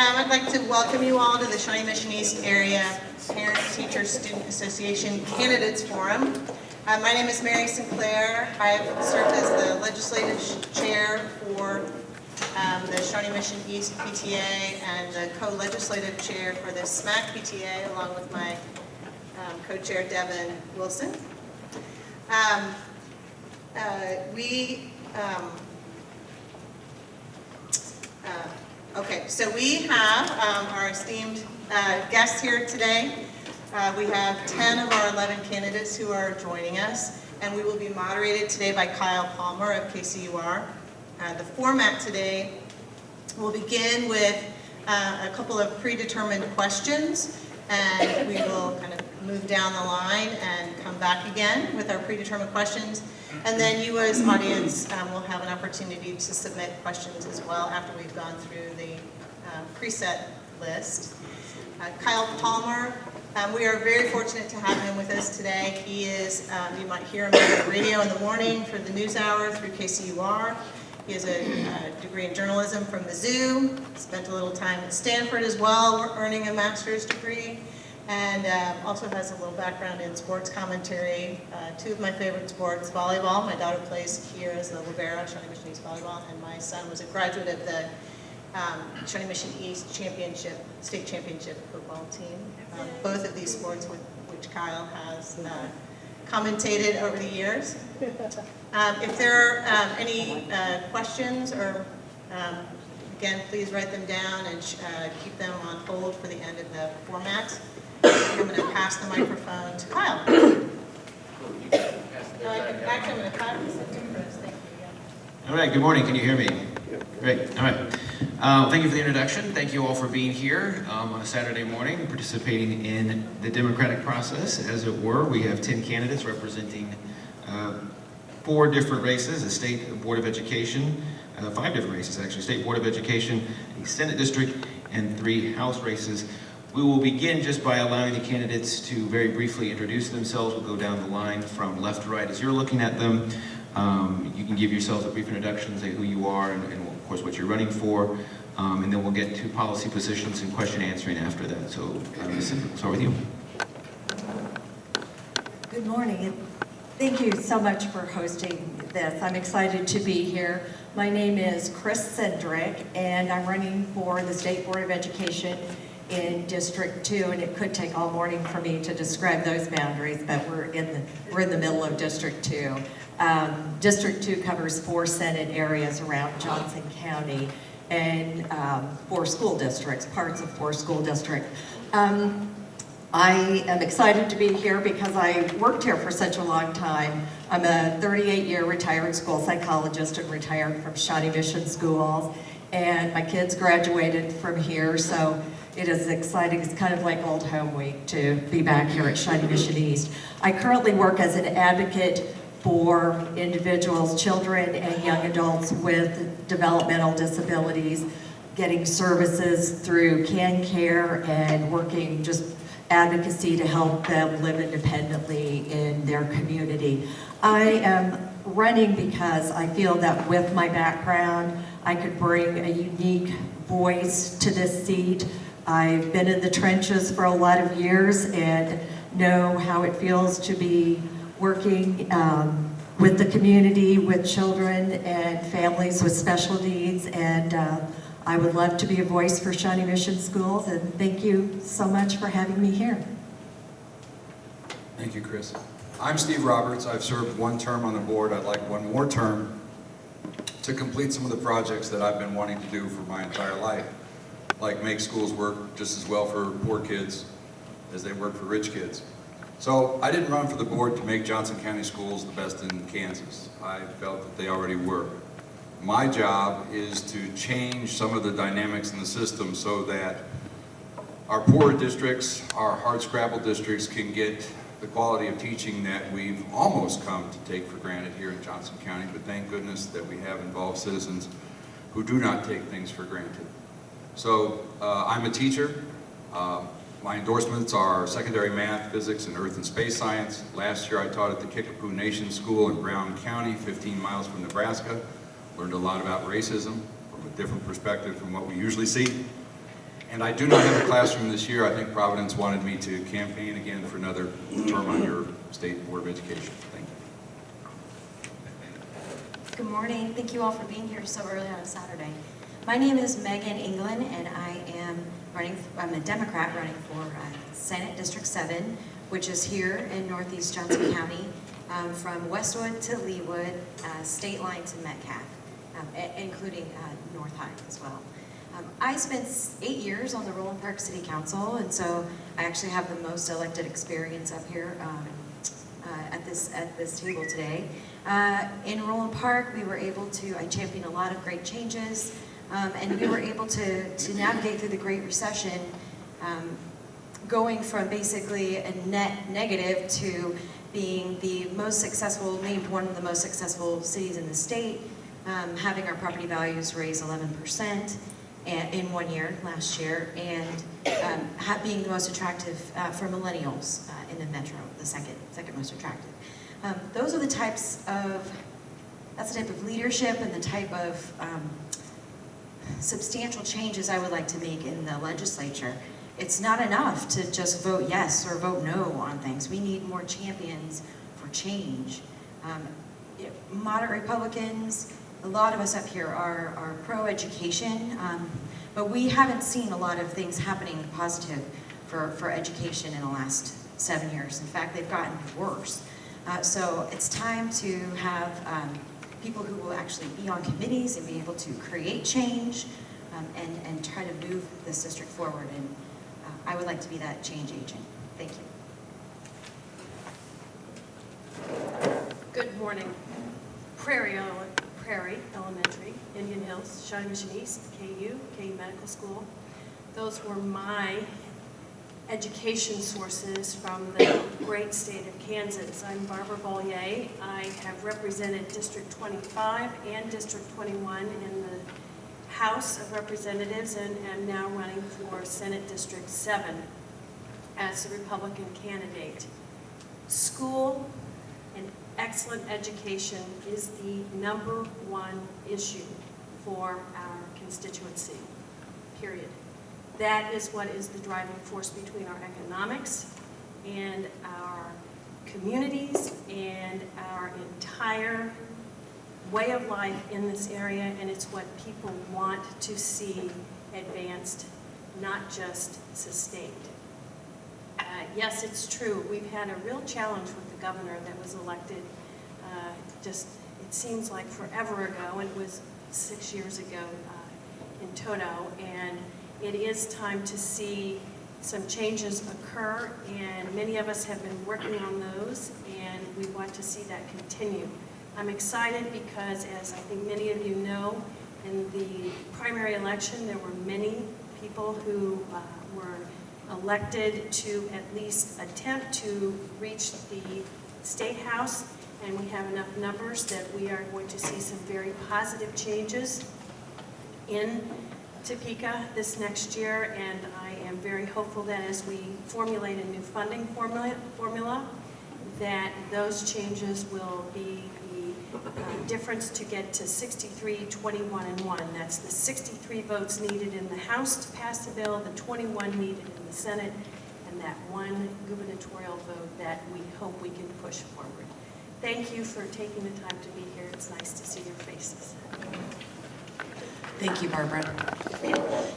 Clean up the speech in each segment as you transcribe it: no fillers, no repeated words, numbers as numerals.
I'd like to welcome you all to the Shawnee Mission East Area Parent Teacher Student Association Candidates Forum. My name is Mary Sinclair. I've served as the legislative chair for the Shawnee Mission East PTA and the co-legislative chair for the SMAC PTA, along with my co-chair Devin Wilson. Okay, so we have our esteemed guests here today. We have 10 of our 11 candidates who are joining us, and we will be moderated today by Kyle Palmer of KCUR. The format today will begin with a couple of predetermined questions, and we will kind of move down the line and come back again with our predetermined questions. And then you as audience will have an opportunity to submit questions as well after we've gone through the preset list. Kyle Palmer, we are very fortunate to have him with us today. He is, you might hear him on the radio in the morning for the news hour through KCUR. He has a degree in journalism from Mizzou, spent a little time at Stanford as well, earning a master's degree, and also has a little background in sports commentary. Two of my favorite sports, volleyball. My daughter plays here as the libero, Shawnee Mission East volleyball, and my son was a graduate of the Shawnee Mission East championship, state championship football team. Both of these sports which Kyle has commentated over the years. If there are any questions, or again, please write them down and keep them on hold for the end of the format. I'm going to pass the microphone to Kyle. Actually, I'm going to pass this to Chris. Thank you. Yeah. All right, good morning. Can you hear me? Great. All right. Thank you for the introduction. Thank you all for being here on a Saturday morning, participating in the democratic process, as it were. We have 10 candidates representing 4 different races, a state board of education, 5 different races actually, state board of education, a Senate district, and 3 House races. We will begin just by allowing the candidates to very briefly introduce themselves. We'll go down the line from left to right as you're looking at them. You can give yourselves a brief introduction, say who you are, and of course what you're running for, and then we'll get to policy positions and question answering after that. So, Ms. Sinclair, we'll start with you. Good morning, and thank you so much for hosting this. I'm excited to be here. My name is Chris Cendrick, and I'm running for the State Board of Education in District 2, and it could take all morning for me to describe those boundaries, but we're in the middle of District 2. District 2 covers 4 Senate areas around Johnson County and 4 school districts, parts of 4 school districts. I am excited to be here because I worked here for such a long time. I'm a 38-year retired school psychologist and retired from Shawnee Mission Schools, and my kids graduated from here, so it is exciting. It's kind of like old home week to be back here at Shawnee Mission East. I currently work as an advocate for individuals, children, and young adults with developmental disabilities, getting services through CanCare and working just advocacy to help them live independently in their community. I am running because I feel that with my background, I could bring a unique voice to this seat. I've been in the trenches for a lot of years and know how it feels to be working with the community, with children and families with special needs, and I would love to be a voice for Shawnee Mission Schools, and thank you so much for having me here. Thank you, Chris. I'm Steve Roberts. I've served 1 term on the board. I'd like 1 more term to complete some of the projects that I've been wanting to do for my entire life, like make schools work just as well for poor kids as they work for rich kids. So I didn't run for the board to make Johnson County schools the best in Kansas. I felt that they already were. My job is to change some of the dynamics in the system so that our poorer districts, our hard-scrabble districts, can get the quality of teaching that we've almost come to take for granted here in Johnson County, but thank goodness that we have involved citizens who do not take things for granted. So I'm a teacher. My endorsements are secondary math, physics, and earth and space science. Last year I taught at the Kickapoo Nation School in Brown County, 15 miles from Nebraska. Learned a lot about racism from a different perspective from what we usually see. And I do not have a classroom this year. I think Providence wanted me to campaign again for another term on your State Board of Education. Thank you. Good morning. Thank you all for being here so early on a Saturday. My name is Megan England, and I'm a Democrat running for Senate District 7, which is here in Northeast Johnson County, from Westwood to Leawood, state line to Metcalf, including North High as well. I spent 8 years on the Roland Park City Council, and so I actually have the most elected experience up here at this table today. In Roland Park, we were able to, I championed a lot of great changes, and we were able to navigate through the Great Recession, going from basically a net negative to being the most successful, named one of the most successful cities in the state, having our property values raise 11% in 1 year, last year, and being the most attractive for millennials in the metro, the second most attractive. Those are the types of, that's the type of leadership and the type of substantial changes I would like to make in the legislature. It's not enough to just vote yes or vote no on things. We need more champions for change. Moderate Republicans, a lot of us up here are pro-education, but we haven't seen a lot of things happening positive for education in the last 7 years. In fact, they've gotten worse. So it's time to have people who will actually be on committees and be able to create change and try to move this district forward. And I would like to be that change agent. Thank you. Good morning. Prairie Elementary, Indian Hills, Shawnee Mission East, KU Medical School. Those were my education sources from the great state of Kansas. I'm Barbara Bollier. I have represented District 25 and District 21 in the House of Representatives and am now running for Senate District 7 as a Republican candidate. School and excellent education is the #1 issue for our constituency, period. That is what is the driving force between our economics and our communities and our entire way of life in this area, and it's what people want to see advanced, not just sustained. Yes, it's true. We've had a real challenge with the governor that was elected it seems like forever ago, and it was 6 years ago in toto, and it is time to see some changes occur, and many of us have been working on those, and we want to see that continue. I'm excited because, as I think many of you know, in the primary election, there were many people who were elected to at least attempt to reach the State House, and we have enough numbers that we are going to see some very positive changes in Topeka this next year, and I am very hopeful that as we formulate a new funding formula, that those changes will be the difference to get to 63, 21, and 1. That's the 63 votes needed in the House to pass the bill, the 21 needed in the Senate, and that 1 gubernatorial vote that we hope we can push forward. Thank you for taking the time to be here. It's nice to see your faces. Thank you, Barbara.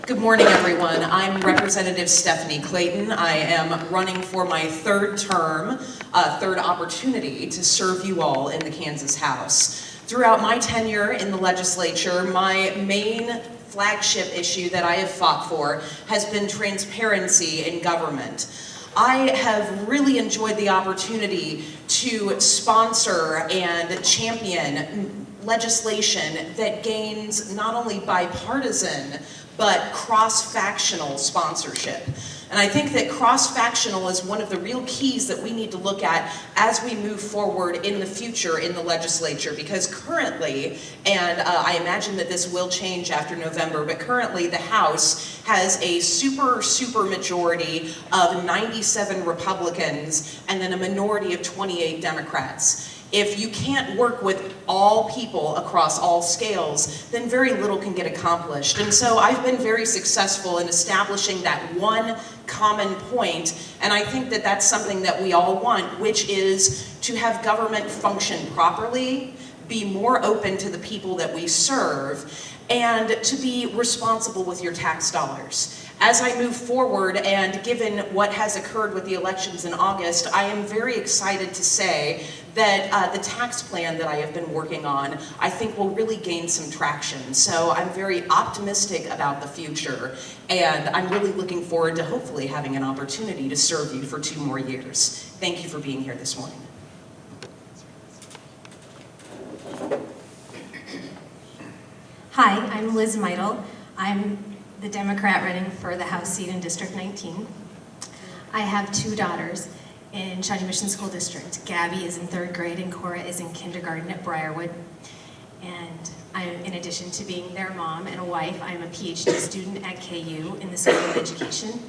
Good morning, everyone. I'm Representative Stephanie Clayton. I am running for my 3rd term, third opportunity to serve you all in the Kansas House. Throughout my tenure in the legislature, my main flagship issue that I have fought for has been transparency in government. I have really enjoyed the opportunity to sponsor and champion legislation that gains not only bipartisan, but cross-factional sponsorship. And I think that cross-factional is one of the real keys that we need to look at as we move forward in the future in the legislature, because currently, and I imagine that this will change after November, but currently the House has a super majority of 97 Republicans and then a minority of 28 Democrats. If you can't work with all people across all scales, then very little can get accomplished. And so I've been very successful in establishing that one common point, and I think that that's something that we all want, which is to have government function properly, be more open to the people that we serve, and to be responsible with your tax dollars. As I move forward, and given what has occurred with the elections in August, I am very excited to say that the tax plan that I have been working on, I think will really gain some traction. So I'm very optimistic about the future, and I'm really looking forward to hopefully having an opportunity to serve you for 2 more years. Thank you for being here this morning. Hi, I'm Liz Meidel. I'm the Democrat running for the House seat in District 19. I have 2 daughters in Shawnee Mission School District. Gabby is in 3rd grade and Cora is in kindergarten at Briarwood. And in addition to being their mom and a wife, I'm a PhD student at KU in the School of Education.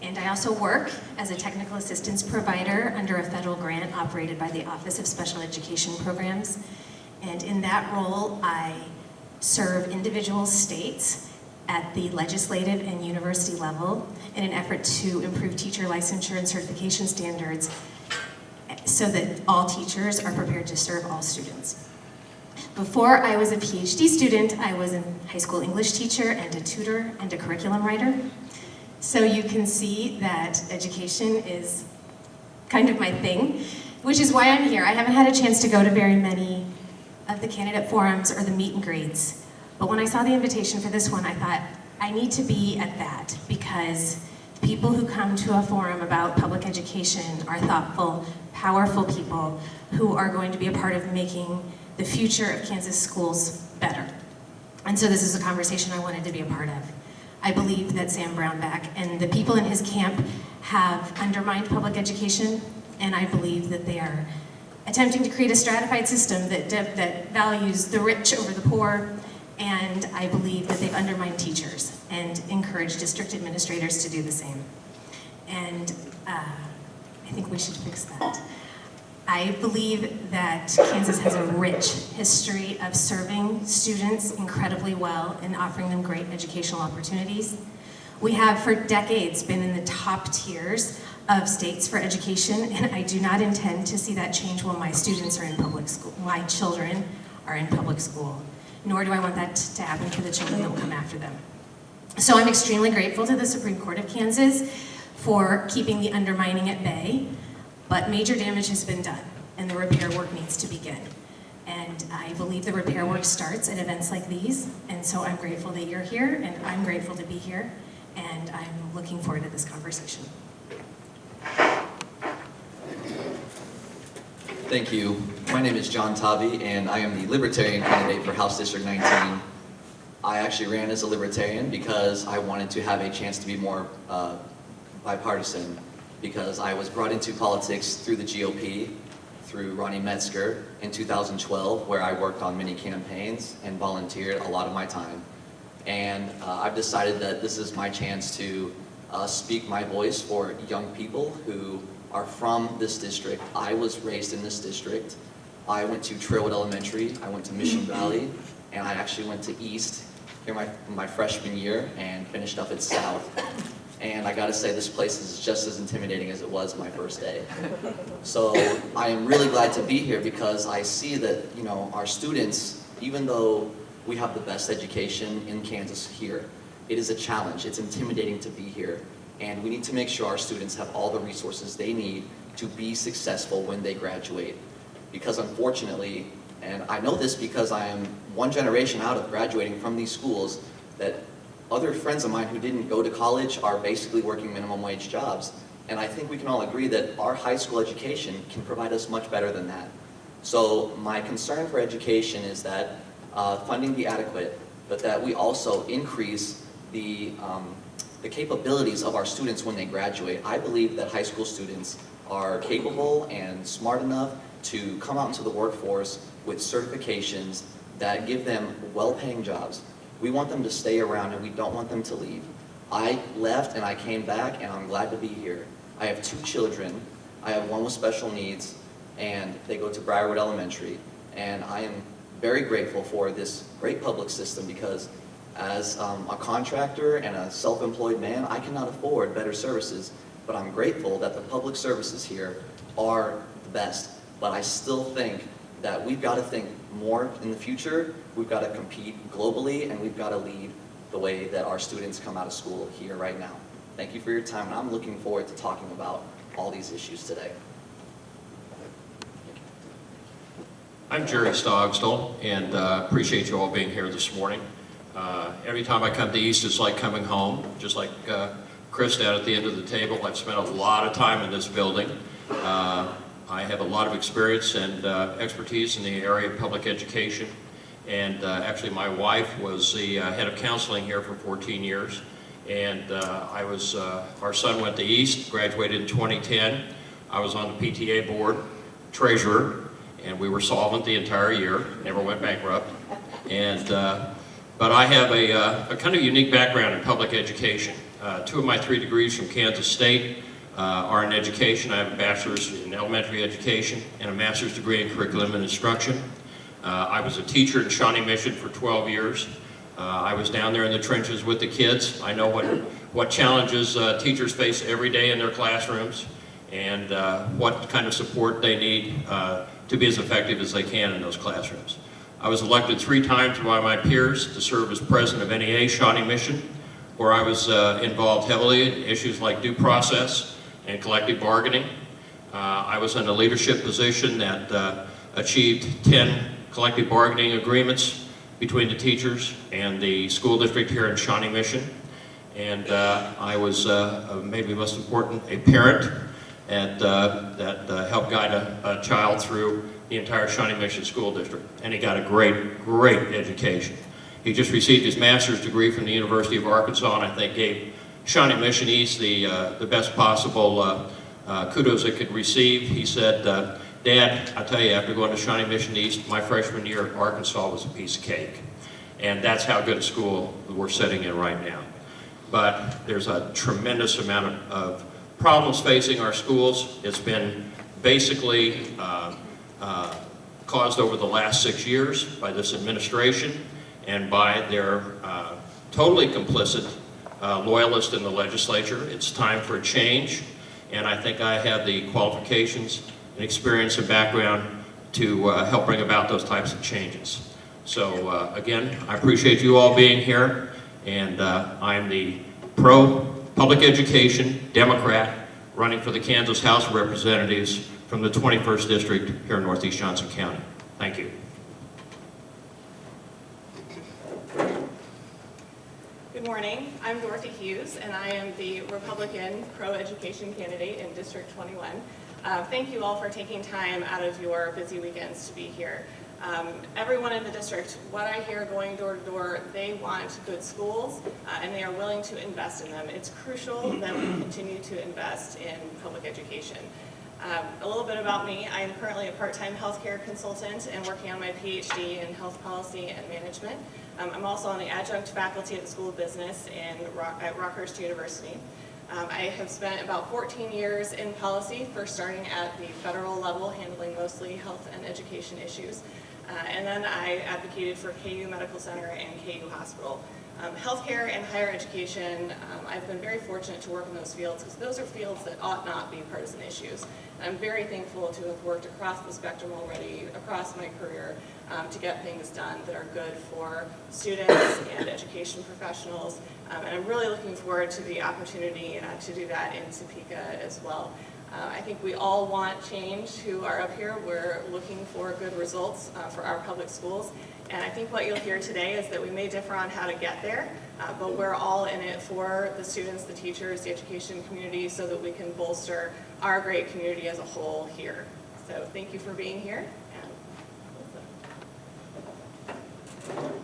And I also work as a technical assistance provider under a federal grant operated by the Office of Special Education Programs. And in that role, I serve individual states at the legislative and university level in an effort to improve teacher licensure and certification standards so that all teachers are prepared to serve all students. Before I was a PhD student, I was a high school English teacher and a tutor and a curriculum writer. So you can see that education is kind of my thing, which is why I'm here. I haven't had a chance to go to very many of the candidate forums or the meet and greets. But when I saw the invitation for this one, I thought, I need to be at that because people who come to a forum about public education are thoughtful, powerful people who are going to be a part of making the future of Kansas schools better. And so this is a conversation I wanted to be a part of. I believe that Sam Brownback and the people in his camp have undermined public education, and I believe that they are attempting to create a stratified system that values the rich over the poor, and I believe that they've undermined teachers and encouraged district administrators to do the same. And I think we should fix that. I believe that Kansas has a rich history of serving students incredibly well and offering them great educational opportunities. We have for decades been in the top tiers of states for education, and I do not intend to see that change while my students are in public school, my children are in public school, nor do I want that to happen for the children that will come after them. So I'm extremely grateful to the Supreme Court of Kansas for keeping the undermining at bay, but major damage has been done, and the repair work needs to begin. And I believe the repair work starts at events like these, and so I'm grateful that you're here, and I'm grateful to be here, and I'm looking forward to this conversation. Thank you. My name is John Tavi, and I am the Libertarian candidate for House District 19. I actually ran as a Libertarian because I wanted to have a chance to be more bipartisan, because I was brought into politics through the GOP, through Ronnie Metzger in 2012, where I worked on many campaigns and volunteered a lot of my time. And I've decided that this is my chance to speak my voice for young people who are from this district. I was raised in this district. I went to Trailwood Elementary, I went to Mission Valley, and I actually went to East here my freshman year and finished up at South. And I gotta say, this place is just as intimidating as it was my first day. So I am really glad to be here because I see that, you know, our students, even though we have the best education in Kansas here, it is a challenge. It's intimidating to be here. And we need to make sure our students have all the resources they need to be successful when they graduate. Because unfortunately, and I know this because I am one generation out of graduating from these schools, that other friends of mine who didn't go to college are basically working minimum wage jobs. And I think we can all agree that our high school education can provide us much better than that. So my concern for education is that funding be adequate, but that we also increase the capabilities of our students when they graduate. I believe that high school students are capable and smart enough to come out into the workforce with certifications that give them well-paying jobs. We want them to stay around and we don't want them to leave. I left and I came back and I'm glad to be here. I have 2 children. I have one with special needs and they go to Briarwood Elementary. And I am very grateful for this great public system because as a contractor and a self-employed man, I cannot afford better services, but I'm grateful that the public services here are the best. But I still think that we've got to think more in the future. We've got to compete globally, and we've got to lead the way that our students come out of school here right now. Thank you for your time, and I'm looking forward to talking about all these issues today. I'm Jerry Stogstall, and appreciate you all being here this morning. Every time I come to East, it's like coming home, just like Chris down at the end of the table. I've spent a lot of time in this building. I have a lot of experience and expertise in the area of public education, and actually my wife was the head of counseling here for 14 years, and our son went to East, graduated in 2010. I was on the PTA board, treasurer, and we were solvent the entire year, never went bankrupt. And but I have a kind of unique background in public education. 2 of my 3 degrees from Kansas State are in education. I have a bachelor's in elementary education and a master's degree in curriculum and instruction. I was a teacher in Shawnee Mission for 12 years. I was down there in the trenches with the kids. I know what challenges teachers face every day in their classrooms and what kind of support they need to be as effective as they can in those classrooms. I was elected 3 times by my peers to serve as president of NEA Shawnee Mission, where I was involved heavily in issues like due process and collective bargaining. I was in a leadership position that achieved 10 collective bargaining agreements between the teachers and the school district here in Shawnee Mission. And I was, maybe most important, a parent and that helped guide a child through the entire Shawnee Mission School District. And he got a great, great education. He just received his master's degree from the University of Arkansas, and I think gave Shawnee Mission East the best possible kudos it could receive. He said, Dad, I tell you, after going to Shawnee Mission East, my freshman year at Arkansas was a piece of cake. And that's how good a school we're sitting in right now. But there's a tremendous amount of problems facing our schools. It's been basically caused over the last 6 years by this administration and by their totally complicit loyalists in the legislature. It's time for a change, and I think I have the qualifications and experience and background to help bring about those types of changes. So again, I appreciate you all being here, and I'm the pro-public education Democrat running for the Kansas House of Representatives from the 21st District here in Northeast Johnson County. Thank you. Good morning. I'm Dorothy Hughes, and I am the Republican pro-education candidate in District 21. Thank you all for taking time out of your busy weekends to be here. Everyone in the district, what I hear going door to door, they want good schools, and they are willing to invest in them. It's crucial that we continue to invest in public education. A little bit about me. I am currently a part-time healthcare consultant and working on my PhD in health policy and management. I'm also on the adjunct faculty at the School of Business at Rockhurst University. I have spent about 14 years in policy, first starting at the federal level, handling mostly health and education issues. And then I advocated for KU Medical Center and KU Hospital. Healthcare and higher education, I've been very fortunate to work in those fields because those are fields that ought not be partisan issues. And I'm very thankful to have worked across the spectrum already, across my career, to get things done that are good for students and education professionals. And I'm really looking forward to the opportunity to do that in Topeka as well. I think we all want change who are up here. We're looking for good results for our public schools. And I think what you'll hear today is that we may differ on how to get there, but we're all in it for the students, the teachers, the education community, so that we can bolster our great community as a whole here. So thank you for being here.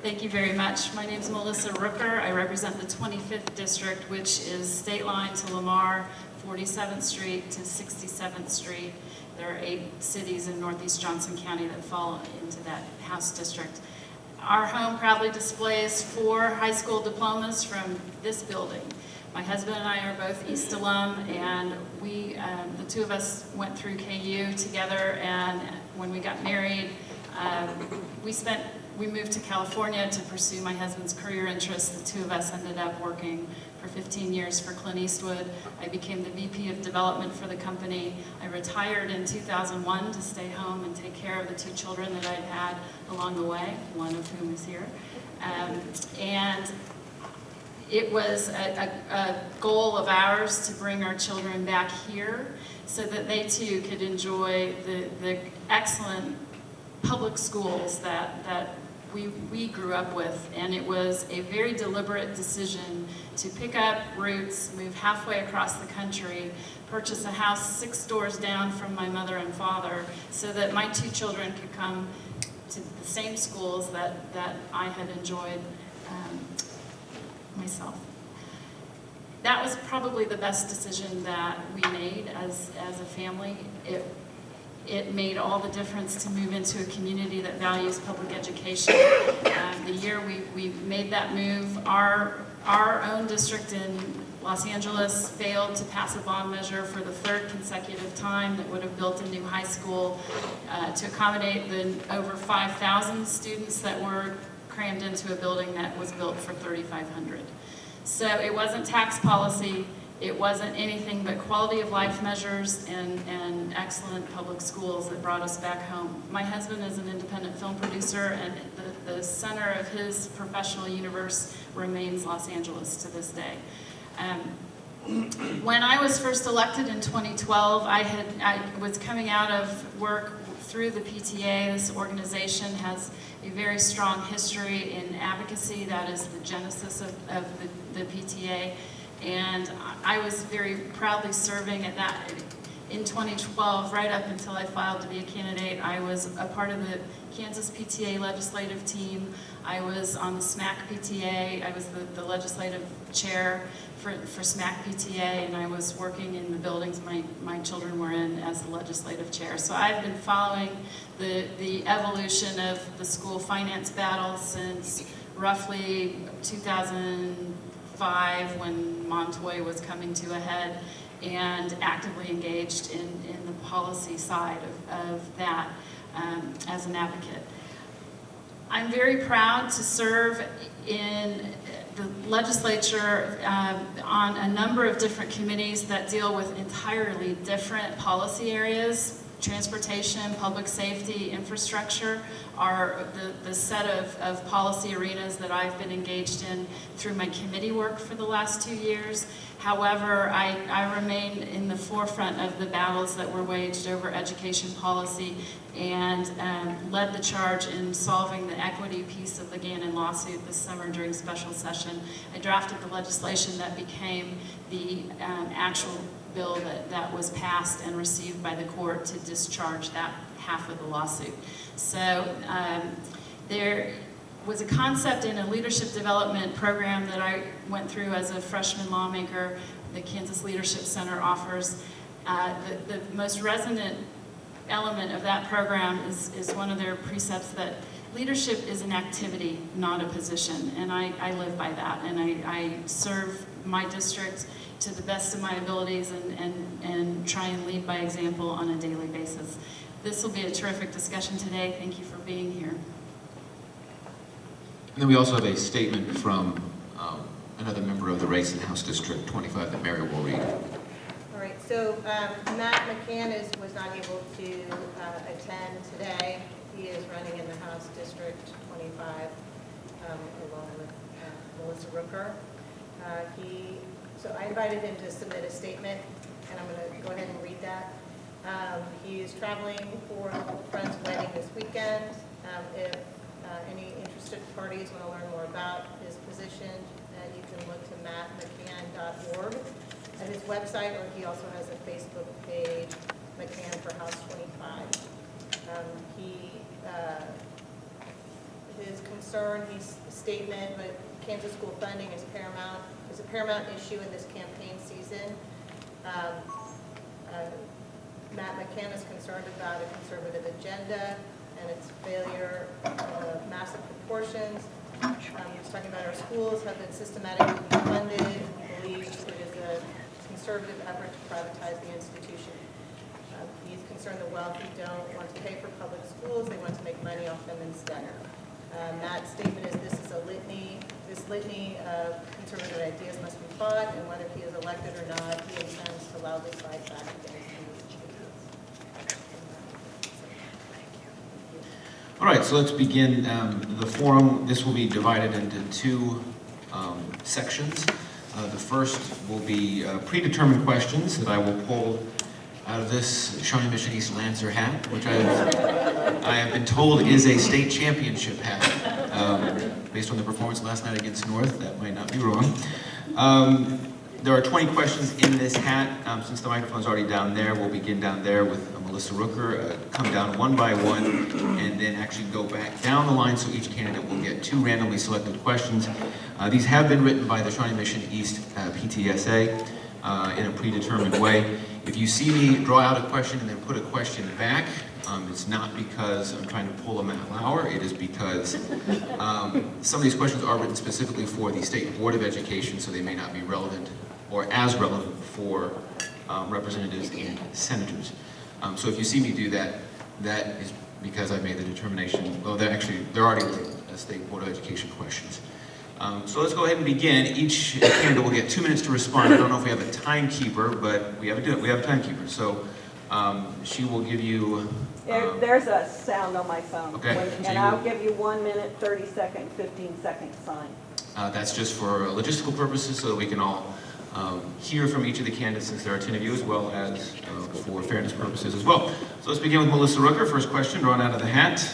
Thank you very much. My name is Melissa Rooker. I represent the 25th District, which is state line to Lamar, 47th Street to 67th Street. There are 8 cities in Northeast Johnson County that fall into that House district. Our home proudly displays 4 high school diplomas from this building. My husband and I are both East alum, and we, the two of us went through KU together, and when we got married, we moved to California to pursue my husband's career interests. The two of us ended up working for 15 years for Clint Eastwood. I became the VP of development for the company. I retired in 2001 to stay home and take care of the 2 children that I'd had along the way, one of whom is here. And it was a goal of ours to bring our children back here so that they too could enjoy the excellent public schools that we grew up with. And it was a very deliberate decision to pick up roots, move halfway across the country, purchase a house 6 doors down from my mother and father so that my 2 children could come to the same schools that I had enjoyed myself. That was probably the best decision that we made as a family. It made all the difference to move into a community that values public education. The year we made that move, our own district in Los Angeles failed to pass a bond measure for the 3rd consecutive time that would have built a new high school to accommodate the over 5,000 students that were crammed into a building that was built for 3,500. So it wasn't tax policy, it wasn't anything but quality of life measures and excellent public schools that brought us back home. My husband is an independent film producer, and the center of his professional universe remains Los Angeles to this day. When I was first elected in 2012, I was coming out of work through the PTA. This organization has a very strong history in advocacy. That is the genesis of the PTA. And I was very proudly serving at that. In 2012, right up until I filed to be a candidate, I was a part of the Kansas PTA legislative team. I was on the SMAC PTA. I was the legislative chair for SMAC PTA, and I was working in the buildings my children were in as the legislative chair. So I've been following the evolution of the school finance battle since roughly 2005, when Montoy was coming to a head, and actively engaged in the policy side of that as an advocate. I'm very proud to serve in the legislature on a number of different committees that deal with entirely different policy areas. Transportation, public safety, infrastructure are the set of policy arenas that I've been engaged in through my committee work for the last 2 years. However, I remain in the forefront of the battles that were waged over education policy and led the charge in solving the equity piece of the Gannon lawsuit this summer during special session. I drafted the legislation that became the actual bill that was passed and received by the court to discharge that half of the lawsuit. So there was a concept in a leadership development program that I went through as a freshman lawmaker. The Kansas Leadership Center offers. The most resonant element of that program is one of their precepts that leadership is an activity, not a position, and I live by that, and I serve my district to the best of my abilities and try and lead by example on a daily basis. This will be a terrific discussion today. Thank you for being here. And then we also have a statement from another member of the race in House District 25 that Mary will read. All right, so Matt McCann was not able to attend today. He is running in the House District 25 along with Melissa Rooker. So I invited him to submit a statement, and I'm going to go ahead and read that. He is traveling for an old friend's wedding this weekend. If any interested parties want to learn more about his position, you can look to mattmccann.org at his website, or he also has a Facebook page, McCann for House 25. His concern, his statement, but Kansas school funding is a paramount issue in this campaign season. Matt McCann is concerned about a conservative agenda and its failure of massive proportions. It's talking about our schools have been systematically defunded. We believe it is a conservative effort to privatize the institution. These concern the wealthy don't want to pay for public schools, they want to make money off them instead. That statement is, this litany of conservative ideas must be fought, and whether he is elected or not, he intends to loudly fight back against these ideas. All right, so let's begin the forum. This will be divided into two sections. The first will be predetermined questions that I will pull out of this Shawnee Mission East Lancer hat, which I have been told is a state championship hat. Based on the performance last night against North, that might not be wrong. There are 20 questions in this hat. Since the microphone's already down there, we'll begin down there with Melissa Rooker, come down one by one, and then actually go back down the line, so each candidate will get 2 randomly selected questions. These have been written by the Shawnee Mission East PTSA in a predetermined way. If you see me draw out a question and then put a question back, it's not because I'm trying to pull a Matt Lauer. It is because some of these questions are written specifically for the State Board of Education, so they may not be relevant or as relevant for representatives and senators. So if you see me do that, that is because I made the determination, well, they're already labeled as State Board of Education questions. So let's go ahead and begin. Each candidate will get 2 minutes to respond. I don't know if we have a timekeeper, but we have a timekeeper. So she will give you... There's a sound on my phone. Okay. And I'll give you 1 minute, 30 second, 15 second sign. That's just for logistical purposes, so that we can all hear from each of the candidates, since there are 10 of you, as well as for fairness purposes as well. So let's begin with Melissa Rooker. First question, drawn out of the hat.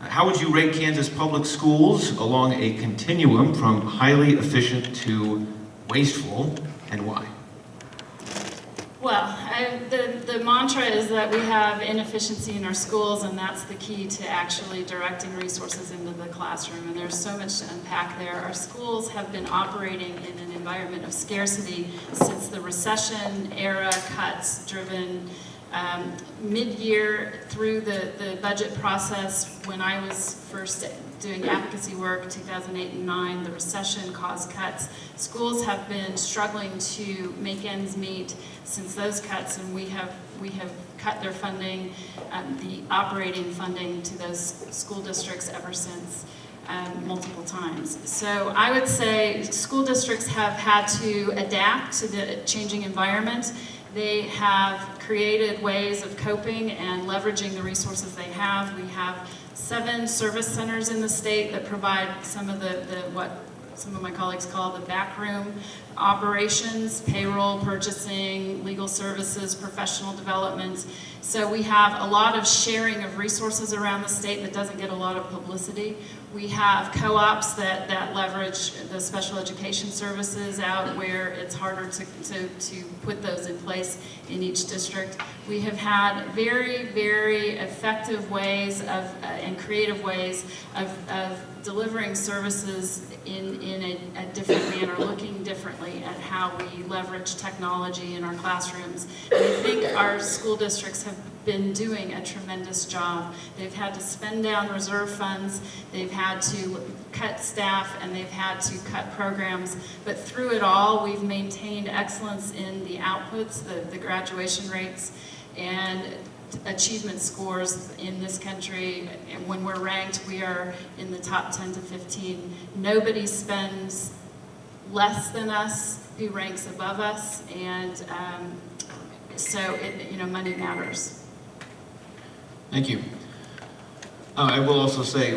How would you rate Kansas public schools along a continuum from highly efficient to wasteful, and why? Well, the mantra is that we have inefficiency in our schools, and that's the key to actually directing resources into the classroom. And there's so much to unpack there. Our schools have been operating in an environment of scarcity since the recession era cuts driven mid-year through the budget process. When I was first doing advocacy work, 2008 and 2009, the recession caused cuts. Schools have been struggling to make ends meet since those cuts, and we have cut their funding, the operating funding to those school districts ever since. Multiple times. So I would say school districts have had to adapt to the changing environment. They have created ways of coping and leveraging the resources they have. We have 7 service centers in the state that provide some of what some of my colleagues call the backroom operations, payroll, purchasing, legal services, professional development. So we have a lot of sharing of resources around the state that doesn't get a lot of publicity. We have co-ops that leverage the special education services out where it's harder to put those in place in each district. We have had very, very effective ways of and creative ways of delivering services in a different manner, looking differently at how we leverage technology in our classrooms. And I think our school districts have been doing a tremendous job. They've had to spend down reserve funds, they've had to cut staff, and they've had to cut programs. But through it all, we've maintained excellence in the outputs, the graduation rates, and achievement scores in this country. And when we're ranked, we are in the top 10 to 15. Nobody spends less than us who ranks above us, and so money matters. Thank you. I will also say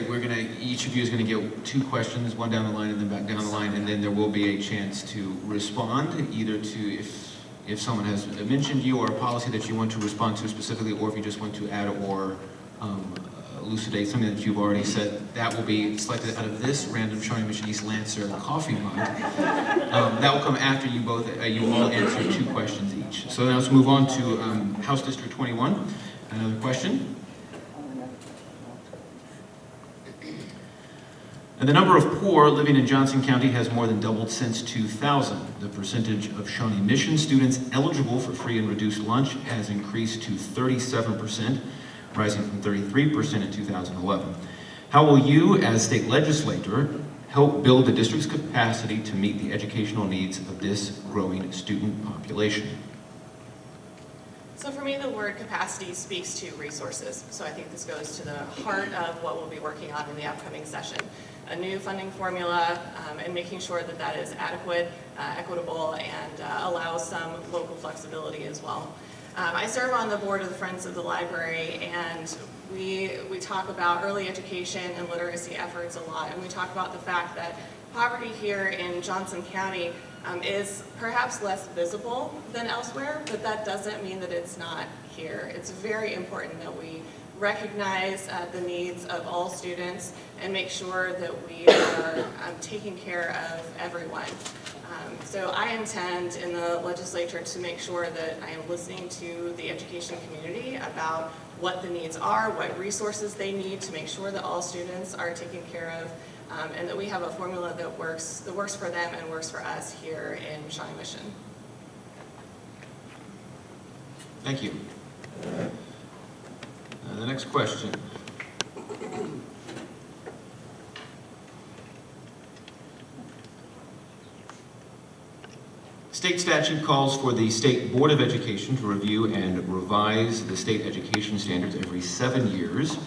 each of you is going to get 2 questions, one down the line and then back down the line, and then there will be a chance to respond, either to if someone has mentioned you or a policy that you want to respond to specifically, or if you just want to add or elucidate something that you've already said. That will be selected out of this random Shawnee Mission East Lancer coffee mug. That will come after you all answer 2 questions each. So now let's move on to House District 21. Another question. And the number of poor living in Johnson County has more than doubled since 2000. The percentage of Shawnee Mission students eligible for free and reduced lunch has increased to 37%, rising from 33% in 2011. How will you, as state legislator, help build the district's capacity to meet the educational needs of this growing student population? So for me, the word capacity speaks to resources. So I think this goes to the heart of what we'll be working on in the upcoming session. A new funding formula and making sure that that is adequate, equitable, and allows some local flexibility as well. I serve on the board of the Friends of the Library, and we talk about early education and literacy efforts a lot, and we talk about the fact that poverty here in Johnson County is perhaps less visible than elsewhere, but that doesn't mean that it's not here. It's very important that we recognize the needs of all students and make sure that we are taking care of everyone. So I intend in the legislature to make sure that I am listening to the education community about what the needs are, what resources they need to make sure that all students are taken care of, and that we have a formula that works for them and works for us here in Shawnee Mission. Thank you. The next question. State statute calls for the State Board of Education to review and revise the state education standards every 7 years.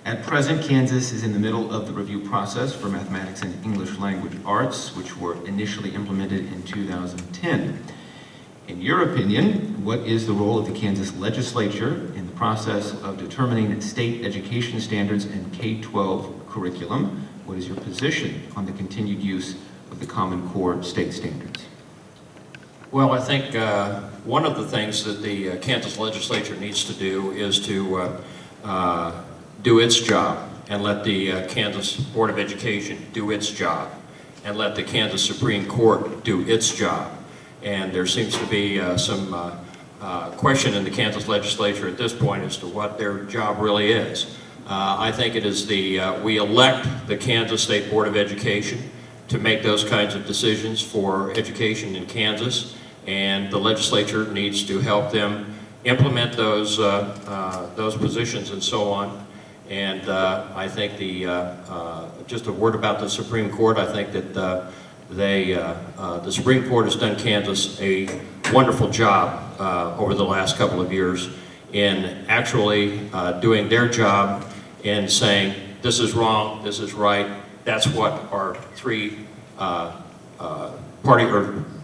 At present, Kansas is in the middle of the review process for mathematics and English language arts, which were initially implemented in 2010. In your opinion, what is the role of the Kansas legislature in the process of determining state education standards and K-12 curriculum? What is your position on the continued use of the Common Core state standards? Well, I think one of the things that the Kansas legislature needs to do is to do its job and let the Kansas Board of Education do its job and let the Kansas Supreme Court do its job. And there seems to be some question in the Kansas legislature at this point as to what their job really is. I think it is we elect the Kansas State Board of Education to make those kinds of decisions for education in Kansas, and the legislature needs to help them implement those positions and so on. And I think just a word about the Supreme Court. I think that the Supreme Court has done Kansas a wonderful job over the last couple of years in actually doing their job in saying this is wrong, this is right. That's what our three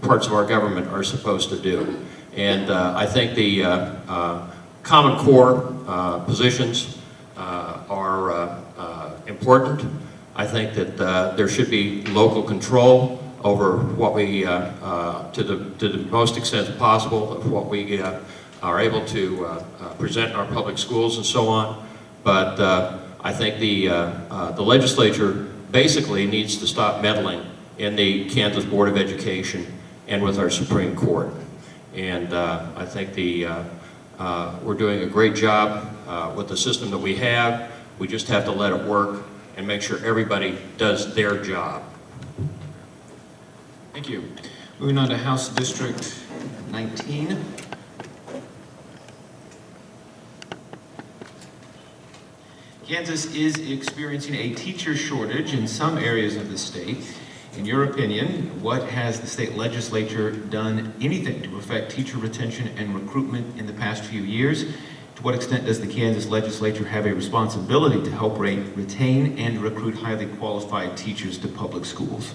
parts of our government are supposed to do. And I think the Common Core positions are important. I think that there should be local control over what we, to the most extent possible, of what we are able to present in our public schools and so on. But I think the legislature basically needs to stop meddling in the Kansas Board of Education and with our Supreme Court. And I think we're doing a great job with the system that we have. We just have to let it work and make sure everybody does their job. Thank you. Moving on to House District 19. Kansas is experiencing a teacher shortage in some areas of the state. In your opinion, what has the state legislature done anything to affect teacher retention and recruitment in the past few years? To what extent does the Kansas legislature have a responsibility to help retain and recruit highly qualified teachers to public schools?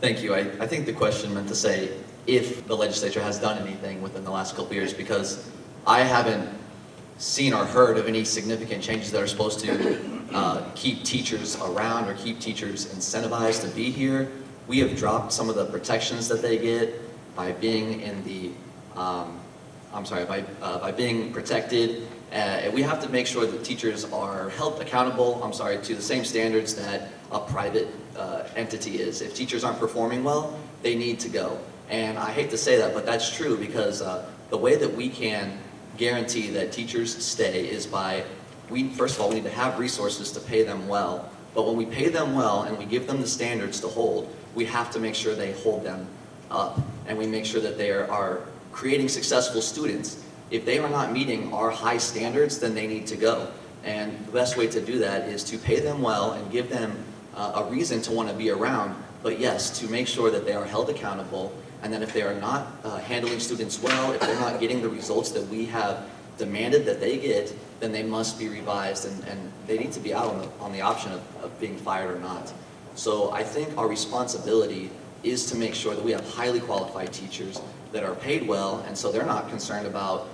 Thank you. I think the question meant to say if the legislature has done anything within the last couple of years, because I haven't seen or heard of any significant changes that are supposed to keep teachers around or keep teachers incentivized to be here. We have dropped some of the protections that they get by being in the, by being protected. We have to make sure that teachers are held accountable, to the same standards that a private entity is. If teachers aren't performing well, they need to go. And I hate to say that, but that's true, because the way that we can guarantee that teachers stay is by, first of all, we need to have resources to pay them well, But when we pay them well and we give them the standards to hold, we have to make sure they hold them up. And we make sure that they are creating successful students. If they are not meeting our high standards, then they need to go. And the best way to do that is to pay them well and give them a reason to want to be around. But yes, to make sure that they are held accountable, and that if they are not handling students well, if they're not getting the results that we have demanded that they get, then they must be revised, and they need to be out on the option of being fired or not. So I think our responsibility is to make sure that we have highly qualified teachers that are paid well, and so they're not concerned about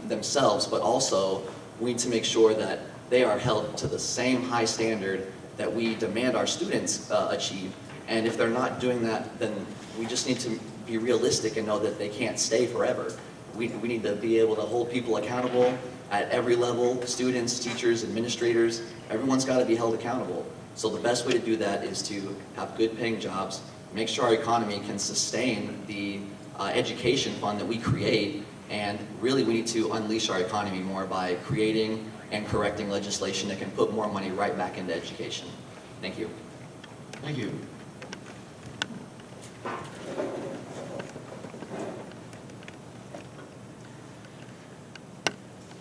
themselves, but also we need to make sure that they are held to the same high standard that we demand our students achieve. And if they're not doing that, then we just need to be realistic and know that they can't stay forever. We need to be able to hold people accountable at every level, students, teachers, administrators. Everyone's got to be held accountable. So the best way to do that is to have good paying jobs, make sure our economy can sustain the education fund that we create, and really we need to unleash our economy more by creating and correcting legislation that can put more money right back into education. Thank you. Thank you.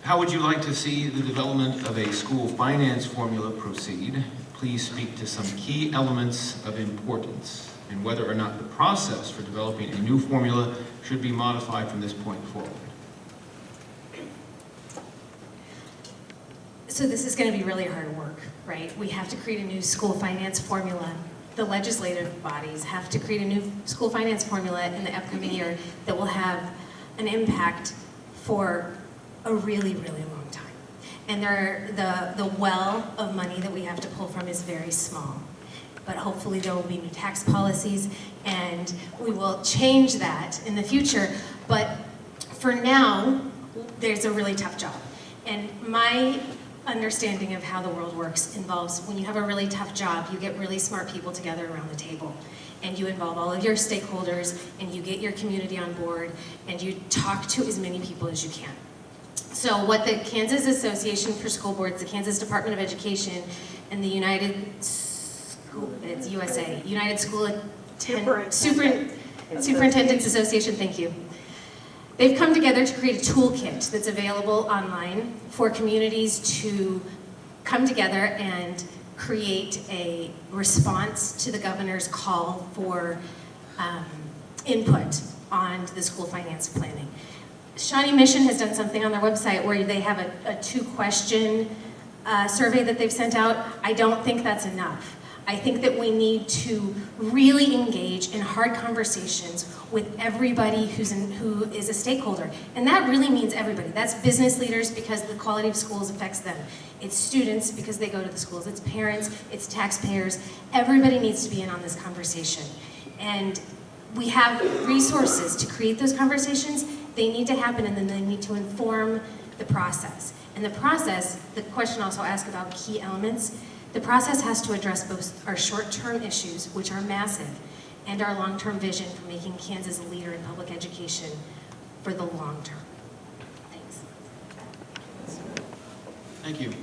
How would you like to see the development of a school finance formula proceed? Please speak to some key elements of importance and whether or not the process for developing a new formula should be modified from this point forward. So this is going to be really hard work, right? We have to create a new school finance formula. The legislative bodies have to create a new school finance formula in the upcoming year that will have an impact for a really, really long time. And the well of money that we have to pull from is very small. But hopefully there will be new tax policies and we will change that in the future. But for now, there's a really tough job. And my understanding of how the world works involves when you have a really tough job, you get really smart people together around the table. And you involve all of your stakeholders and you get your community on board and you talk to as many people as you can. So what the Kansas Association for School Boards, the Kansas Department of Education, and the United School Superintendents Association, thank you. They've come together to create a toolkit that's available online for communities to come together and create a response to the governor's call for input on the school finance planning. Shawnee Mission has done something on their website where they have a 2-question survey that they've sent out. I don't think that's enough. I think that we need to really engage in hard conversations with everybody who is a stakeholder. And that really means everybody. That's business leaders because the quality of schools affects them. It's students because they go to the schools. It's parents, it's taxpayers. Everybody needs to be in on this conversation. And we have resources to create those conversations. They need to happen and then they need to inform the process. And the process, the question also asked about key elements, the process has to address both our short-term issues, which are massive, and our long-term vision for making Kansas a leader in public education for the long term. Thanks. Thank you.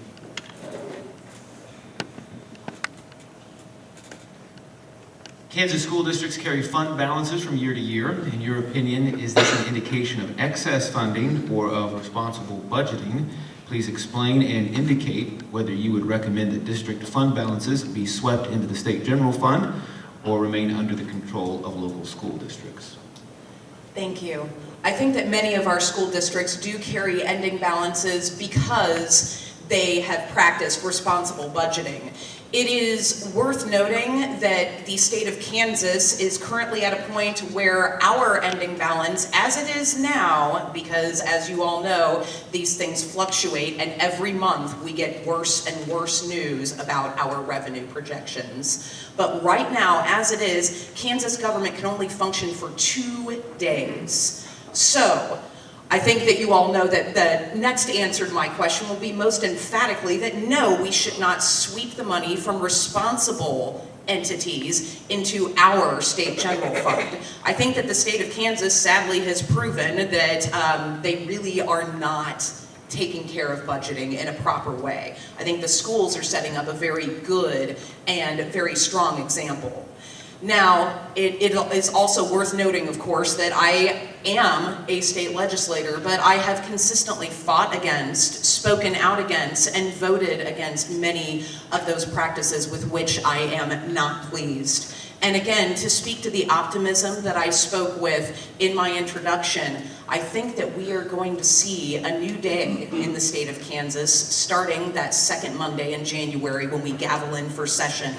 Kansas school districts carry fund balances from year to year. In your opinion, is this an indication of excess funding or of responsible budgeting? Please explain and indicate whether you would recommend that district fund balances be swept into the state general fund or remain under the control of local school districts. Thank you. I think that many of our school districts do carry ending balances because they have practiced responsible budgeting. It is worth noting that the state of Kansas is currently at a point where our ending balance, as it is now, because as you all know, these things fluctuate and every month we get worse and worse news about our revenue projections. But right now, as it is, Kansas government can only function for 2 days. So, I think that you all know that the next answer to my question will be most emphatically that no, we should not sweep the money from responsible entities into our state general fund. I think that the state of Kansas sadly has proven that they really are not taking care of budgeting in a proper way. I think the schools are setting up a very good and very strong example. Now, it is also worth noting, of course, that I am a state legislator, but I have consistently fought against, spoken out against, and voted against many of those practices with which I am not pleased. And again, to speak to the optimism that I spoke with in my introduction, I think that we are going to see a new day in the state of Kansas starting that second Monday in January when we gavel in for session.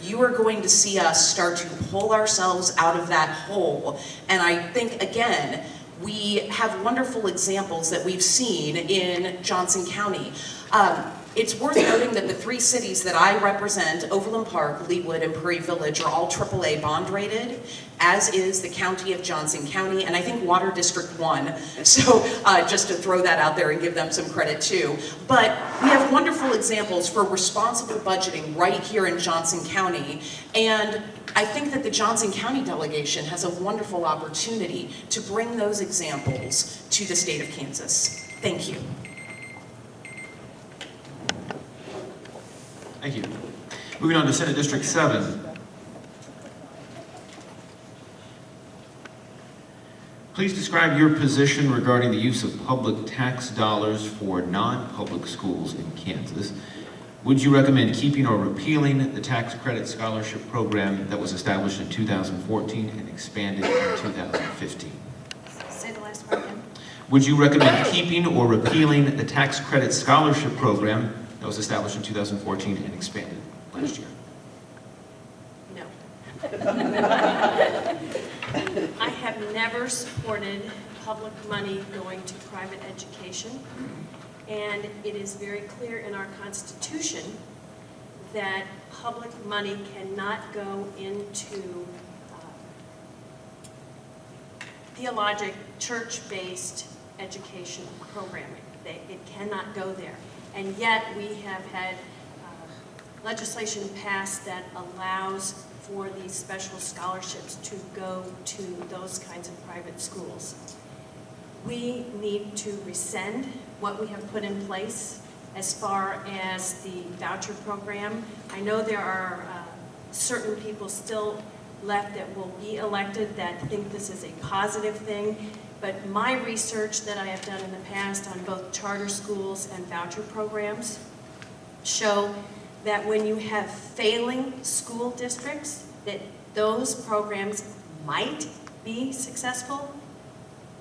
You are going to see us start to pull ourselves out of that hole. And I think, again, we have wonderful examples that we've seen in Johnson County. It's worth noting that the 3 cities that I represent, Overland Park, Leawood, and Prairie Village, are all AAA bond rated, as is the county of Johnson County, and I think Water District 1. So just to throw that out there and give them some credit too. But we have wonderful examples for responsible budgeting right here in Johnson County. And I think that the Johnson County delegation has a wonderful opportunity to bring those examples to the state of Kansas. Thank you. Thank you. Moving on to Senate District 7. Please describe your position regarding the use of public tax dollars for non-public schools in Kansas. Would you recommend keeping or repealing the tax credit scholarship program that was established in 2014 and expanded in 2015? Say the last part again. Would you recommend keeping or repealing the tax credit scholarship program that was established in 2014 and expanded last year? No. I have never supported public money going to private education, and it is very clear in our Constitution that public money cannot go into theologic, church-based education programming. It cannot go there. And yet we have had legislation passed that allows for these special scholarships to go to those kinds of private schools. We need to rescind what we have put in place as far as the voucher program. I know there are certain people still left that will be elected that think this is a positive thing. But my research that I have done in the past on both charter schools and voucher programs show that when you have failing school districts, that those programs might be successful.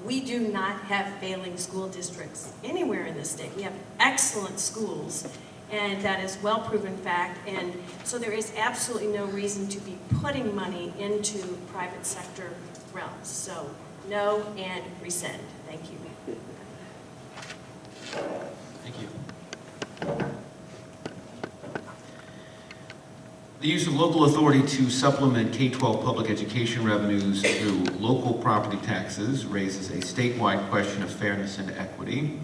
We do not have failing school districts anywhere in this state. We have excellent schools, and that is well-proven fact. And so there is absolutely no reason to be putting money into private sector realms. So no and rescind. Thank you. Thank you. The use of local authority to supplement K-12 public education revenues through local property taxes raises a statewide question of fairness and equity.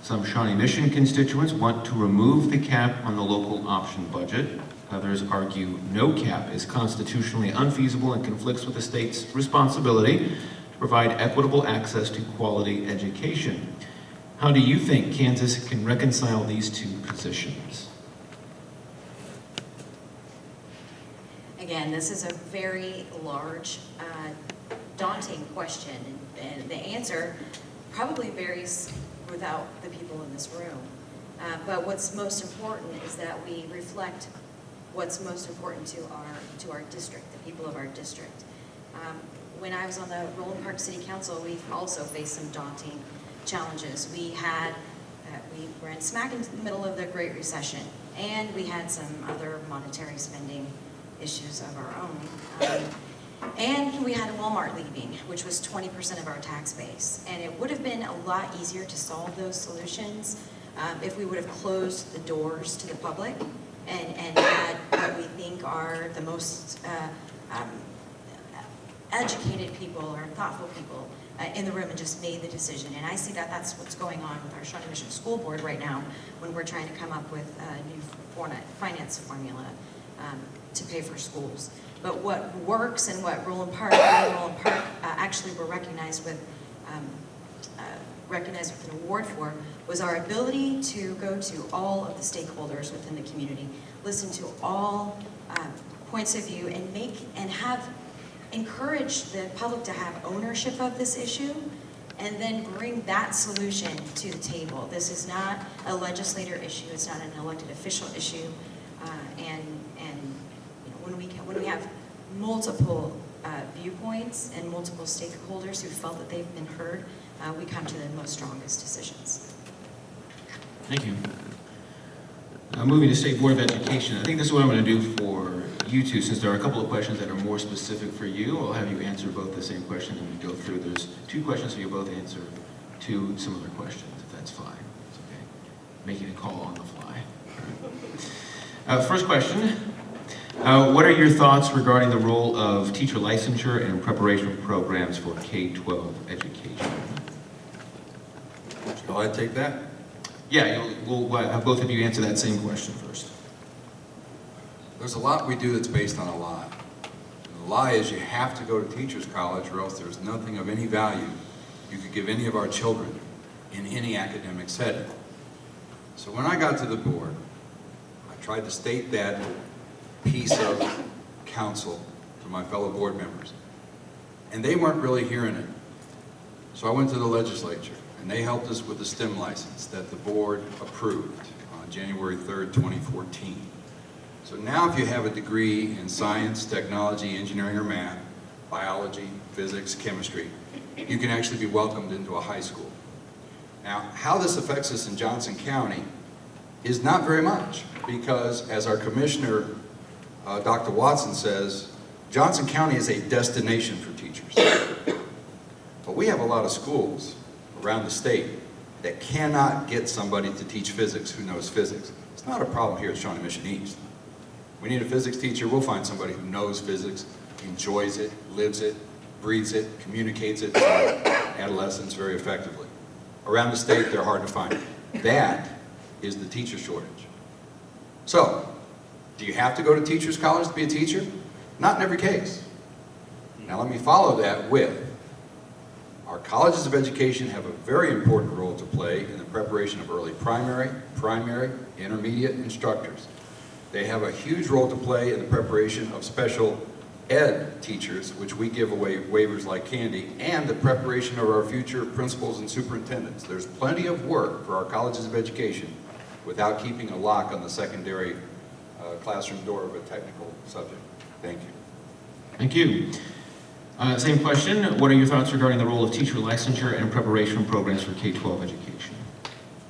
Some Shawnee Mission constituents want to remove the cap on the local option budget. Others argue no cap is constitutionally unfeasible and conflicts with the state's responsibility to provide equitable access to quality education. How do you think Kansas can reconcile these two positions? Again, this is a very large, daunting question, and the answer probably varies without the people in this room. But what's most important is that we reflect what's most important to our district, the people of our district. When I was on the Roland Park City Council, we've also faced some daunting challenges. We were in smack in the middle of the Great Recession, and we had some other monetary spending issues of our own. And we had Walmart leaving, which was 20% of our tax base. And it would have been a lot easier to solve those solutions if we would have closed the doors to the public and had what we think are the most educated people or thoughtful people in the room and just made the decision. And I see that that's what's going on with our Shawnee Mission School Board right now when we're trying to come up with a new finance formula to pay for schools. But what works and what Roland Park actually were recognized with recognized with an award for was our ability to go to all of the stakeholders within the community, listen to all points of view, and encourage the public to have ownership of this issue, and then bring that solution to the table. This is not a legislator issue, it's not an elected official issue, and you know, when we have multiple viewpoints and multiple stakeholders who felt that they've been heard, we come to the most strongest decisions. Thank you. Moving to State Board of Education, I think this is what I'm going to do for you two, since there are a couple of questions that are more specific for you. I'll have you answer both the same question and we go through. There's 2 questions, so you'll both answer 2 similar questions, if that's fine. It's okay. Making a call on the fly. First question, what are your thoughts regarding the role of teacher licensure and preparation programs for K-12 education? Shall I take that? Yeah, we'll have both of you answer that same question first. There's a lot we do that's based on a lie. The lie is you have to go to teachers college or else there's nothing of any value you could give any of our children in any academic setting. So when I got to the board, I tried to state that piece of counsel to my fellow board members. And they weren't really hearing it. So I went to the legislature and they helped us with the STEM license that the board approved on January 3rd, 2014. So now if you have a degree in science, technology, engineering, or math, biology, physics, chemistry, you can actually be welcomed into a high school. Now, how this affects us in Johnson County is not very much, because as our commissioner, Dr. Watson says, Johnson County is a destination for teachers. But we have a lot of schools around the state that cannot get somebody to teach physics who knows physics. It's not a problem here at Shawnee Mission East. We need a physics teacher, we'll find somebody who knows physics, enjoys it, lives it, breathes it, communicates it to adolescents very effectively. Around the state, they're hard to find. That is the teacher shortage. So, do you have to go to teachers college to be a teacher? Not in every case. Now let me follow that with, our colleges of education have a very important role to play in the preparation of early primary, intermediate instructors. They have a huge role to play in the preparation of special ed teachers, which we give away waivers like candy, and the preparation of our future principals and superintendents. There's plenty of work for our colleges of education without keeping a lock on the secondary classroom door of a technical subject. Thank you. Thank you. Same question. What are your thoughts regarding the role of teacher licensure and preparation programs for K-12 education?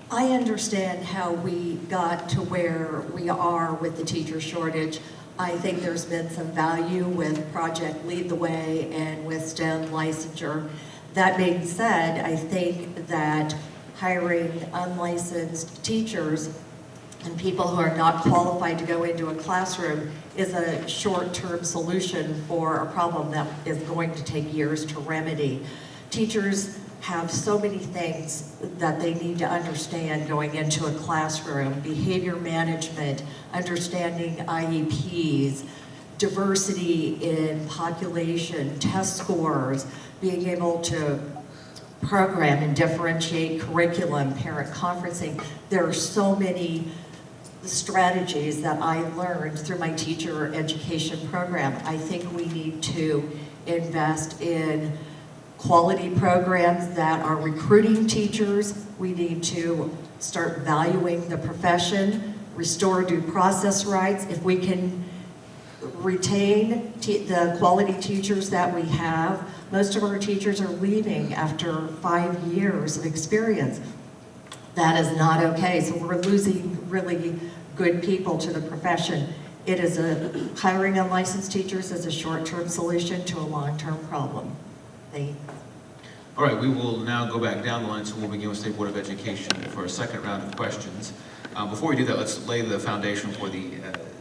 I understand how we got to where we are with the teacher shortage. I think there's been some value with Project Lead the Way and with STEM licensure. That being said, I think that hiring unlicensed teachers and people who are not qualified to go into a classroom is a short-term solution for a problem that is going to take years to remedy. Teachers have so many things that they need to understand going into a classroom: behavior management, understanding IEPs, diversity in population, test scores, being able to program and differentiate curriculum, parent conferencing. There are so many strategies that I learned through my teacher education program. I think we need to invest in quality programs that are recruiting teachers. We need to start valuing the profession, restore due process rights. If we can retain the quality teachers that we have, most of our teachers are leaving after 5 years of experience. That is not okay. So we're losing really good people to the profession. It is hiring unlicensed teachers is a short-term solution to a long-term problem. All right, we will now go back down the line, so we'll begin with State Board of Education for a second round of questions. Before we do that, let's lay the foundation for the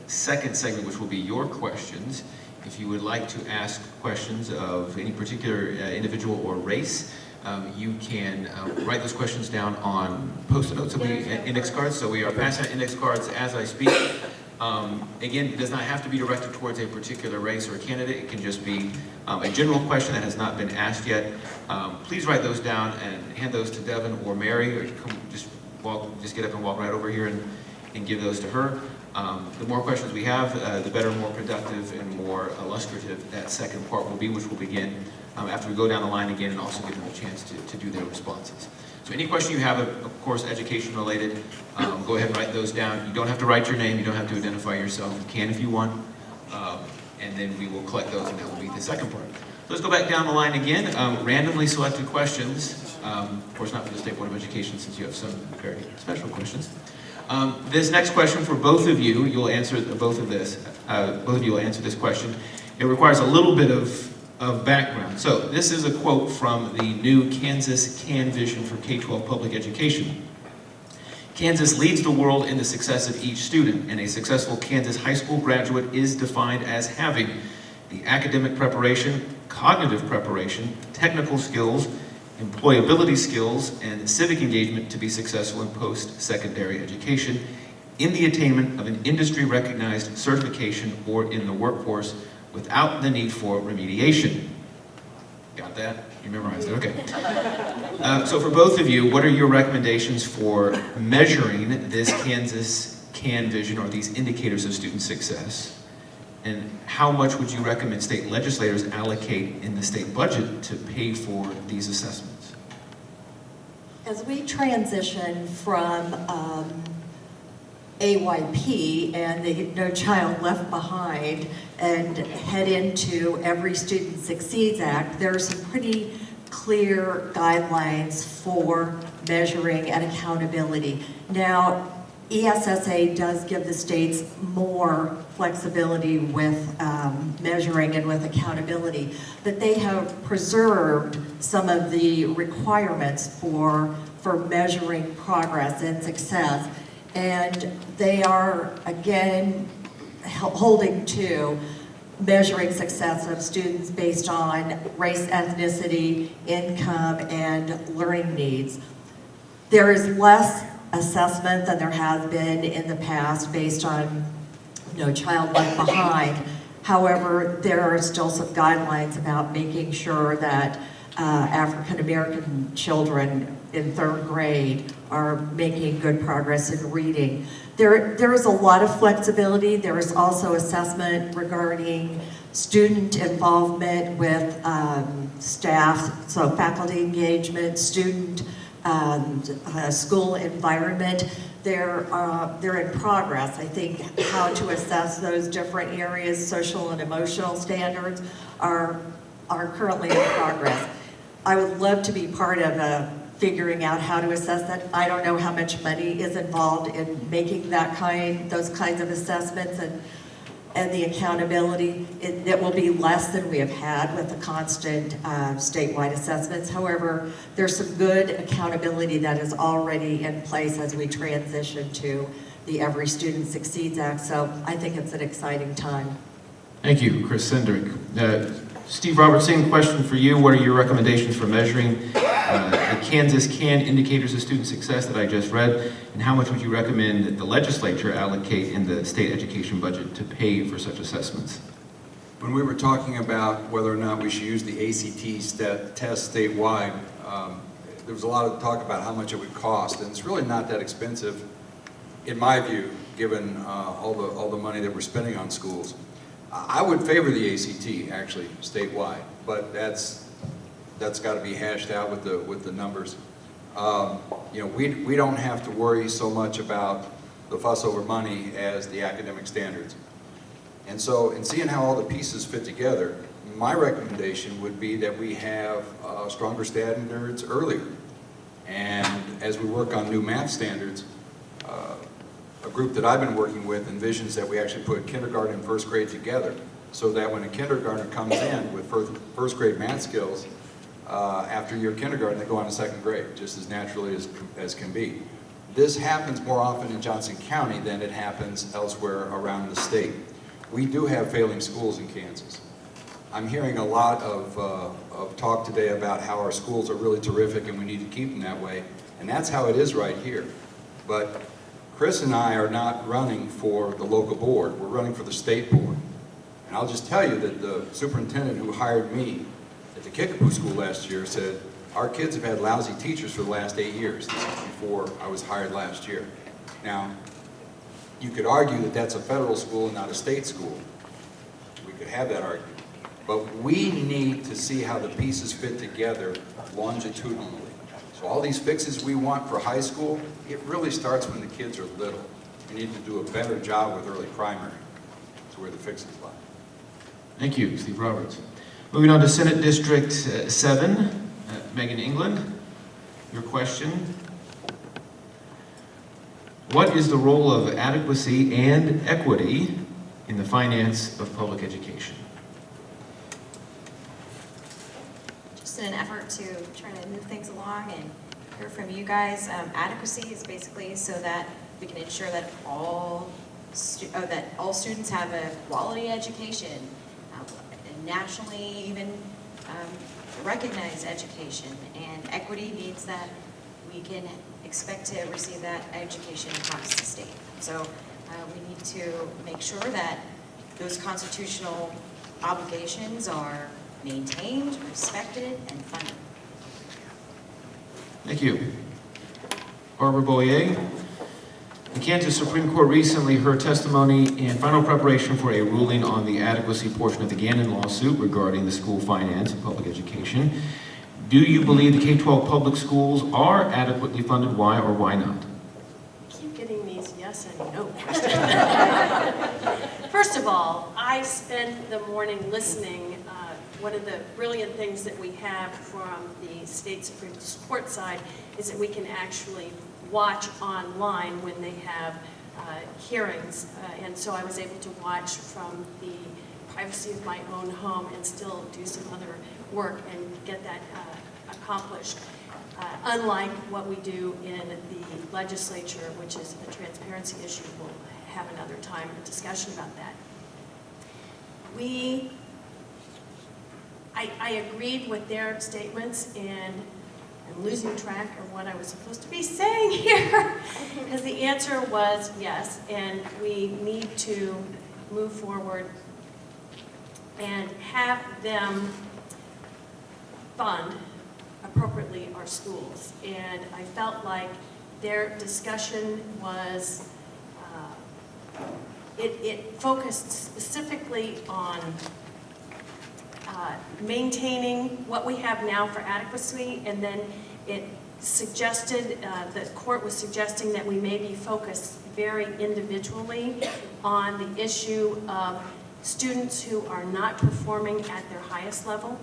second segment, which will be your questions. If you would like to ask questions of any particular individual or race, you can write those questions down on Post-it notes, index cards. So we are passing out index cards as I speak. Again, it does not have to be directed towards a particular race or a candidate. It can just be a general question that has not been asked yet. Please write those down and hand those to Devin or Mary, or you can just get up and walk right over here and give those to her. The more questions we have, the better, more productive, and more illustrative that second part will be, which will begin after we go down the line again and also give them a chance to do their responses. So any question you have, of course, education related, go ahead and write those down. You don't have to write your name, you don't have to identify yourself. You can if you want, and then we will collect those, and that will be the second part. So let's go back down the line again. Randomly selected questions, of course not for the State Board of Education, since you have some very special questions. This next question for both of you, you'll answer both of you will answer this question. It requires a little bit of background. So this is a quote from the new Kansas CAN vision for K-12 public education. Kansas leads the world in the success of each student, and a successful Kansas high school graduate is defined as having the academic preparation, cognitive preparation, technical skills, employability skills, and civic engagement to be successful in post-secondary education, in the attainment of an industry-recognized certification or in the workforce without the need for remediation. Got that? You memorized it, okay. So for both of you, what are your recommendations for measuring this Kansas CAN vision, or these indicators of student success? And how much would you recommend state legislators allocate in the state budget to pay for these assessments? As we transition from AYP and the No Child Left Behind and head into Every Student Succeeds Act, there are some pretty clear guidelines for measuring and accountability. Now, ESSA does give the states more flexibility with measuring and with accountability, but they have preserved some of the requirements for measuring progress and success. And they are, again, holding to measuring success of students based on race, ethnicity, income, and learning needs. There is less assessment than there has been in the past based on No Child Left Behind. However, there are still some guidelines about making sure that African American children in third grade are making good progress in reading. There is a lot of flexibility. There is also assessment regarding student involvement with staff, so faculty engagement, student school environment. They're in progress. I think how to assess those different areas, social and emotional standards, are currently in progress. I would love to be part of figuring out how to assess that. I don't know how much money is involved in making those kinds of assessments and the accountability. It will be less than we have had with the constant statewide assessments. However, there's some good accountability that is already in place as we transition to the Every Student Succeeds Act. So I think it's an exciting time. Thank you, Chris Sendrick. Steve Roberts, same question for you. What are your recommendations for measuring the Kansas CAN indicators of student success that I just read, and how much would you recommend that the legislature allocate in the state education budget to pay for such assessments? When we were talking about whether or not we should use the ACT test statewide, there was a lot of talk about how much it would cost, and it's really not that expensive, in my view, given all the money that we're spending on schools. I would favor the ACT, actually, statewide, but that's got to be hashed out with the numbers. You know, we don't have to worry so much about the fuss over money as the academic standards. And so, in seeing how all the pieces fit together, my recommendation would be that we have stronger standards earlier. And as we work on new math standards, a group that I've been working with envisions that we actually put kindergarten and first grade together, so that when a kindergartner comes in with first grade math skills, after year kindergarten, they go on to second grade, just as naturally as can be. This happens more often in Johnson County than it happens elsewhere around the state. We do have failing schools in Kansas. I'm hearing a lot of talk today about how our schools are really terrific and we need to keep them that way, and that's how it is right here. But Chris and I are not running for the local board, we're running for the state board. And I'll just tell you that the superintendent who hired me at the Kickapoo School last year said, our kids have had lousy teachers for the last 8 years. This is before I was hired last year. Now, you could argue that that's a federal school and not a state school. We could have that argument. But we need to see how the pieces fit together longitudinally. So all these fixes we want for high school, it really starts when the kids are little. We need to do a better job with early primary. That's where the fixes lie. Thank you, Steve Roberts. Moving on to Senate District 7, Megan England, your question. What is the role of adequacy and equity in the finance of public education? Just in an effort to try to move things along and hear from you guys, adequacy is basically so that we can ensure that all students have a quality education, and nationally even recognized education. And equity means that we can expect to receive that education across the state. So we need to make sure that those constitutional obligations are maintained, respected, and funded. Thank you. Barbara Boyer. The Kansas Supreme Court recently heard testimony in final preparation for a ruling on the adequacy portion of the Gannon lawsuit regarding the school finance and public education. Do you believe the K-12 public schools are adequately funded? Why or why not? Keep getting these yes and no questions. First of all, I spend the morning listening. One of the brilliant things that we have from the state Supreme Court side is that we can actually watch online when they have hearings. And so I was able to watch from the privacy of my own home and still do some other work and get that accomplished. Unlike what we do in the legislature, which is a transparency issue, we'll have another time a discussion about that. I agreed with their statements, and I'm losing track of what I was supposed to be saying here, because the answer was yes, and we need to move forward and have them fund appropriately our schools. And I felt like their discussion was, it focused specifically on maintaining what we have now for adequacy, and then it suggested, the court was suggesting that we maybe focus very individually on the issue of students who are not performing at their highest level.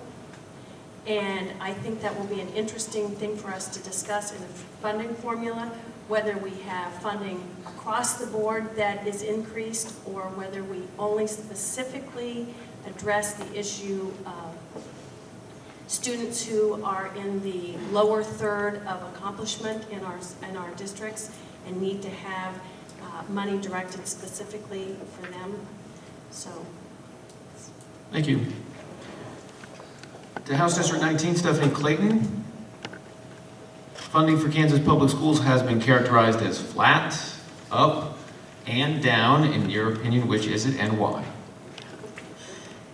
And I think that will be an interesting thing for us to discuss in the funding formula, whether we have funding across the board that is increased, or whether we only specifically address the issue of students who are in the lower third of accomplishment in our districts and need to have money directed specifically for them. So. Thank you. To House District 19, Stephanie Clayton. Funding for Kansas public schools has been characterized as flat, up, and down. In your opinion, which is it and why?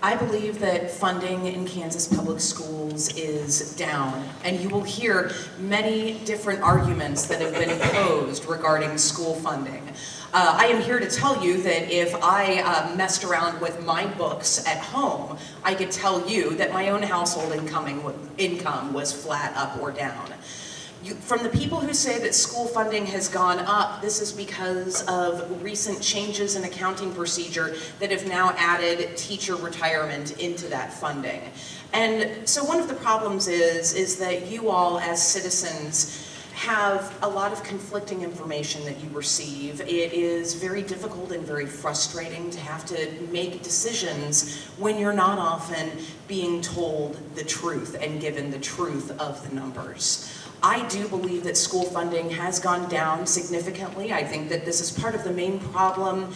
I believe that funding in Kansas public schools is down, and you will hear many different arguments that have been posed regarding school funding. I am here to tell you that if I messed around with my books at home, I could tell you that my own household income was flat, up, or down. From the people who say that school funding has gone up, this is because of recent changes in accounting procedure that have now added teacher retirement into that funding. And so one of the problems is that you all as citizens have a lot of conflicting information that you receive. It is very difficult and very frustrating to have to make decisions when you're not often being told the truth and given the truth of the numbers. I do believe that school funding has gone down significantly. I think that this is part of the main problem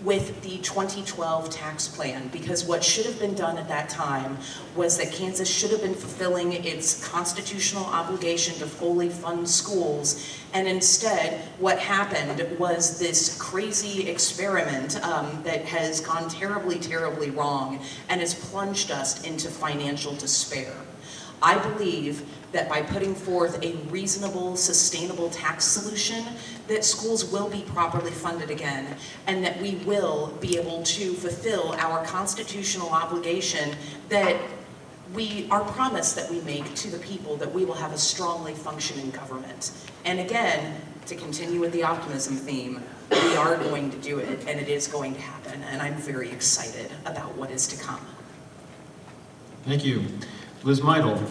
with the 2012 tax plan, because what should have been done at that time was that Kansas should have been fulfilling its constitutional obligation to fully fund schools, and instead what happened was this crazy experiment that has gone terribly, terribly wrong and has plunged us into financial despair. I believe that by putting forth a reasonable, sustainable tax solution, that schools will be properly funded again, and that we will be able to fulfill our constitutional obligation that our promise that we make to the people, that we will have a strongly functioning government. And again, to continue with the optimism theme, we are going to do it, and it is going to happen, and I'm very excited about what is to come. Thank you. Liz Meidel,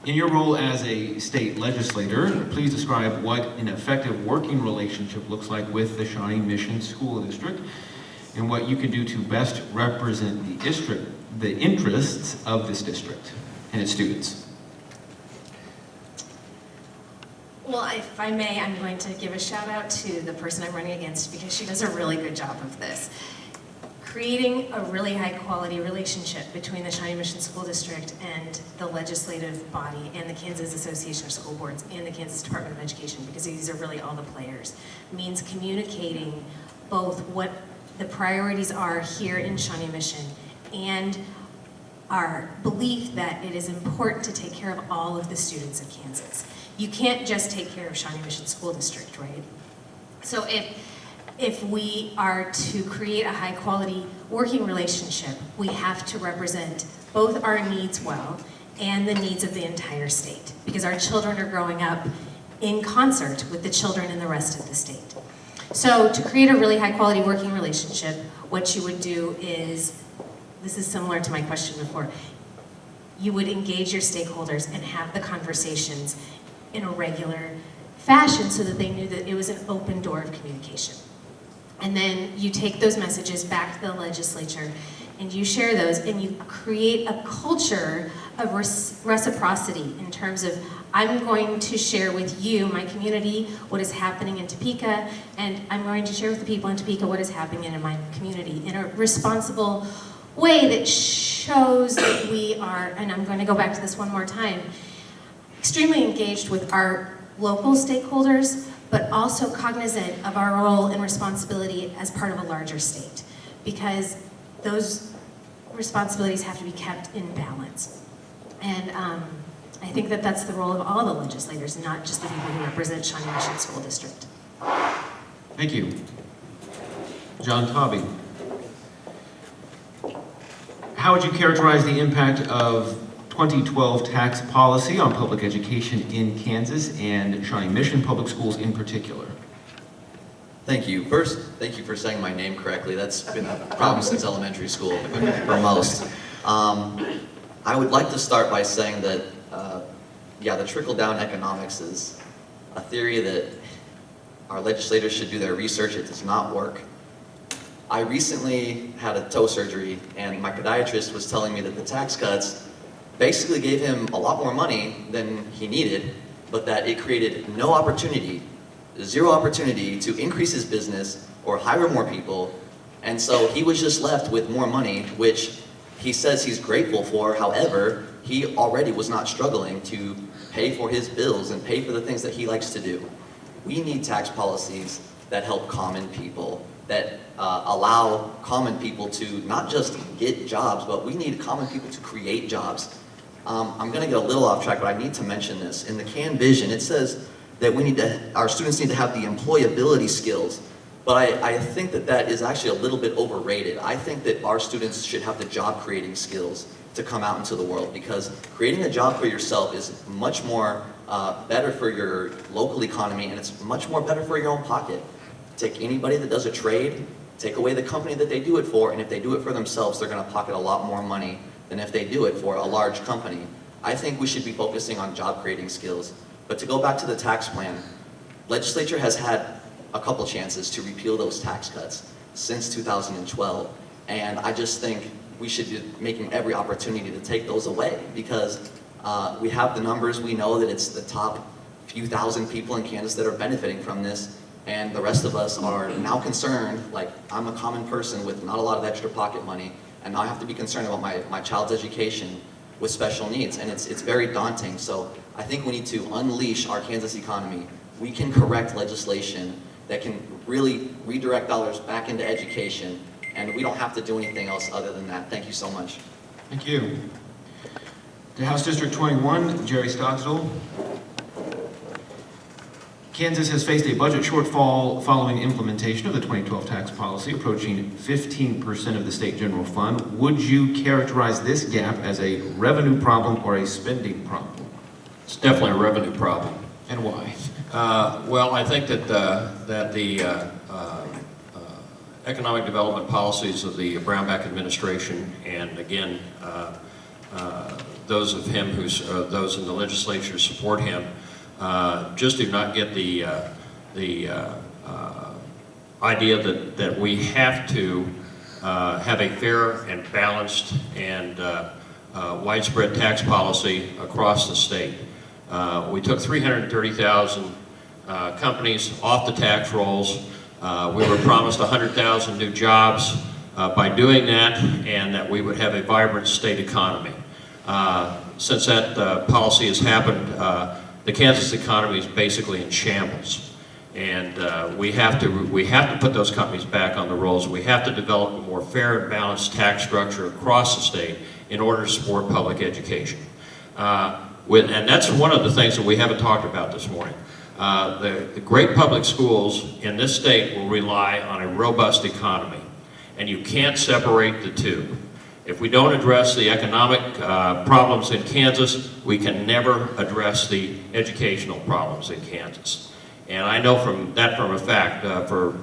in your role as a state legislator, please describe what an effective working relationship looks like with the Shawnee Mission School District and what you can do to best represent the interests of this district and its students. Well, if I may, I'm going to give a shout out to the person I'm running against because she does a really good job of this. Creating a really high quality relationship between the Shawnee Mission School District and the legislative body and the Kansas Association of School Boards and the Kansas Department of Education, because these are really all the players, means communicating both what the priorities are here in Shawnee Mission and our belief that it is important to take care of all of the students of Kansas. You can't just take care of Shawnee Mission School District, right? So if we are to create a high quality working relationship, we have to represent both our needs well and the needs of the entire state, because our children are growing up in concert with the children in the rest of the state. So to create a really high quality working relationship, what you would do is, this is similar to my question before, you would engage your stakeholders and have the conversations in a regular fashion so that they knew that it was an open door of communication. And then you take those messages back to the legislature and you share those and you create a culture of reciprocity in terms of, I'm going to share with you, my community, what is happening in Topeka, and I'm going to share with the people in Topeka what is happening in my community in a responsible way that shows that we are, and I'm going to go back to this one more time, extremely engaged with our local stakeholders, but also cognizant of our role and responsibility as part of a larger state, because those responsibilities have to be kept in balance. And I think that that's the role of all the legislators, not just the people who represent Shawnee Mission School District. Thank you. John Tobby. How would you characterize the impact of 2012 tax policy on public education in Kansas and Shawnee Mission Public Schools in particular? Thank you. First, thank you for saying my name correctly. That's been a problem since elementary school for most. I would like to start by saying that, the trickle-down economics is a theory that our legislators should do their research. It does not work. I recently had a toe surgery, and my podiatrist was telling me that the tax cuts basically gave him a lot more money than he needed, but that it created no opportunity, zero opportunity to increase his business or hire more people. And so he was just left with more money, which he says he's grateful for. However, he already was not struggling to pay for his bills and pay for the things that he likes to do. We need tax policies that help common people, that allow common people to not just get jobs, but we need common people to create jobs. I'm going to get a little off track, but I need to mention this. In the CAN vision, it says that our students need to have the employability skills, but I think that that is actually a little bit overrated. I think that our students should have the job creating skills to come out into the world, because creating a job for yourself is much more better for your local economy, and it's much more better for your own pocket. Take anybody that does a trade, take away the company that they do it for, and if they do it for themselves, they're going to pocket a lot more money than if they do it for a large company. I think we should be focusing on job creating skills. But to go back to the tax plan, legislature has had a couple chances to repeal those tax cuts since 2012, and I just think we should be making every opportunity to take those away, because we have the numbers. We know that it's the top few thousand people in Kansas that are benefiting from this. And the rest of us are now concerned, like I'm a common person with not a lot of extra pocket money, and now I have to be concerned about my child's education with special needs, and it's very daunting. So I think we need to unleash our Kansas economy. We can correct legislation that can really redirect dollars back into education, and we don't have to do anything else other than that. Thank you so much. Thank you. To House District 21, Jerry Stogsdill. Kansas has faced a budget shortfall following implementation of the 2012 tax policy, approaching 15% of the state general fund. Would you characterize this gap as a revenue problem or a spending problem? It's definitely a revenue problem. And why? Well, I think that the economic development policies of the Brownback administration, and again, those of him those in the legislature support him, just do not get the idea that we have to have a fair and balanced and widespread tax policy across the state. We took 330,000 companies off the tax rolls. We were promised 100,000 new jobs by doing that, and that we would have a vibrant state economy. Since that policy has happened, the Kansas economy is basically in shambles, and we have to put those companies back on the rolls. We have to develop a more fair and balanced tax structure across the state in order to support public education. And that's one of the things that we haven't talked about this morning. The great public schools in this state will rely on a robust economy, and you can't separate the two. If we don't address the economic problems in Kansas, we can never address the educational problems in Kansas. And I know from a fact. For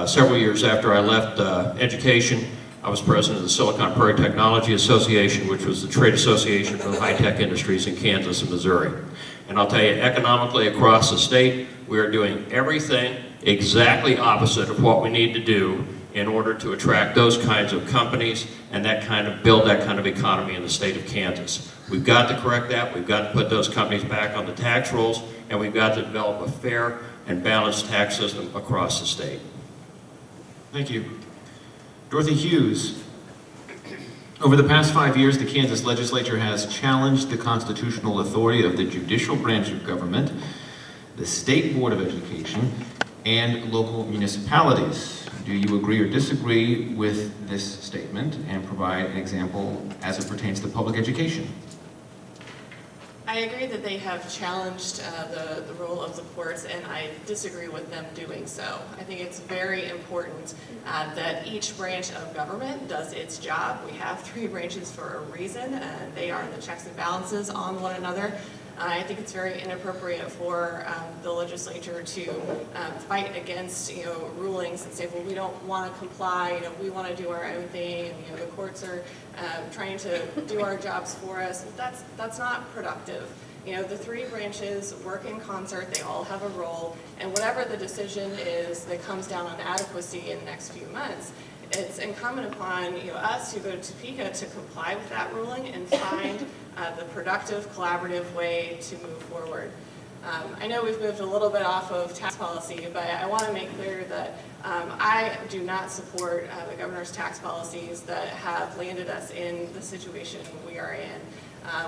several years after I left education, I was president of the Silicon Prairie Technology Association, which was the trade association for the high-tech industries in Kansas and Missouri. And I'll tell you, economically across the state, we are doing everything exactly opposite of what we need to do in order to attract those kinds of companies and build that kind of economy in the state of Kansas. We've got to correct that. We've got to put those companies back on the tax rolls, and we've got to develop a fair and balanced tax system across the state. Thank you. Dorothy Hughes. Over the past 5 years, the Kansas legislature has challenged the constitutional authority of the judicial branch of government, the State Board of Education, and local municipalities. Do you agree or disagree with this statement, and provide an example as it pertains to public education? I agree that they have challenged the role of the courts, and I disagree with them doing so. I think it's very important that each branch of government does its job. We have 3 branches for a reason, and they are the checks and balances on one another. I think it's very inappropriate for the legislature to fight against, rulings and say, well, we don't want to comply, we want to do our own thing, and the courts are trying to do our jobs for us. That's not productive. The 3 branches work in concert, they all have a role, and whatever the decision is that comes down on adequacy in the next few months, it's incumbent upon us who go to Topeka to comply with that ruling and find the productive, collaborative way to move forward. I know we've moved a little bit off of tax policy, but I want to make clear that I do not support the governor's tax policies that have landed us in the situation we are in.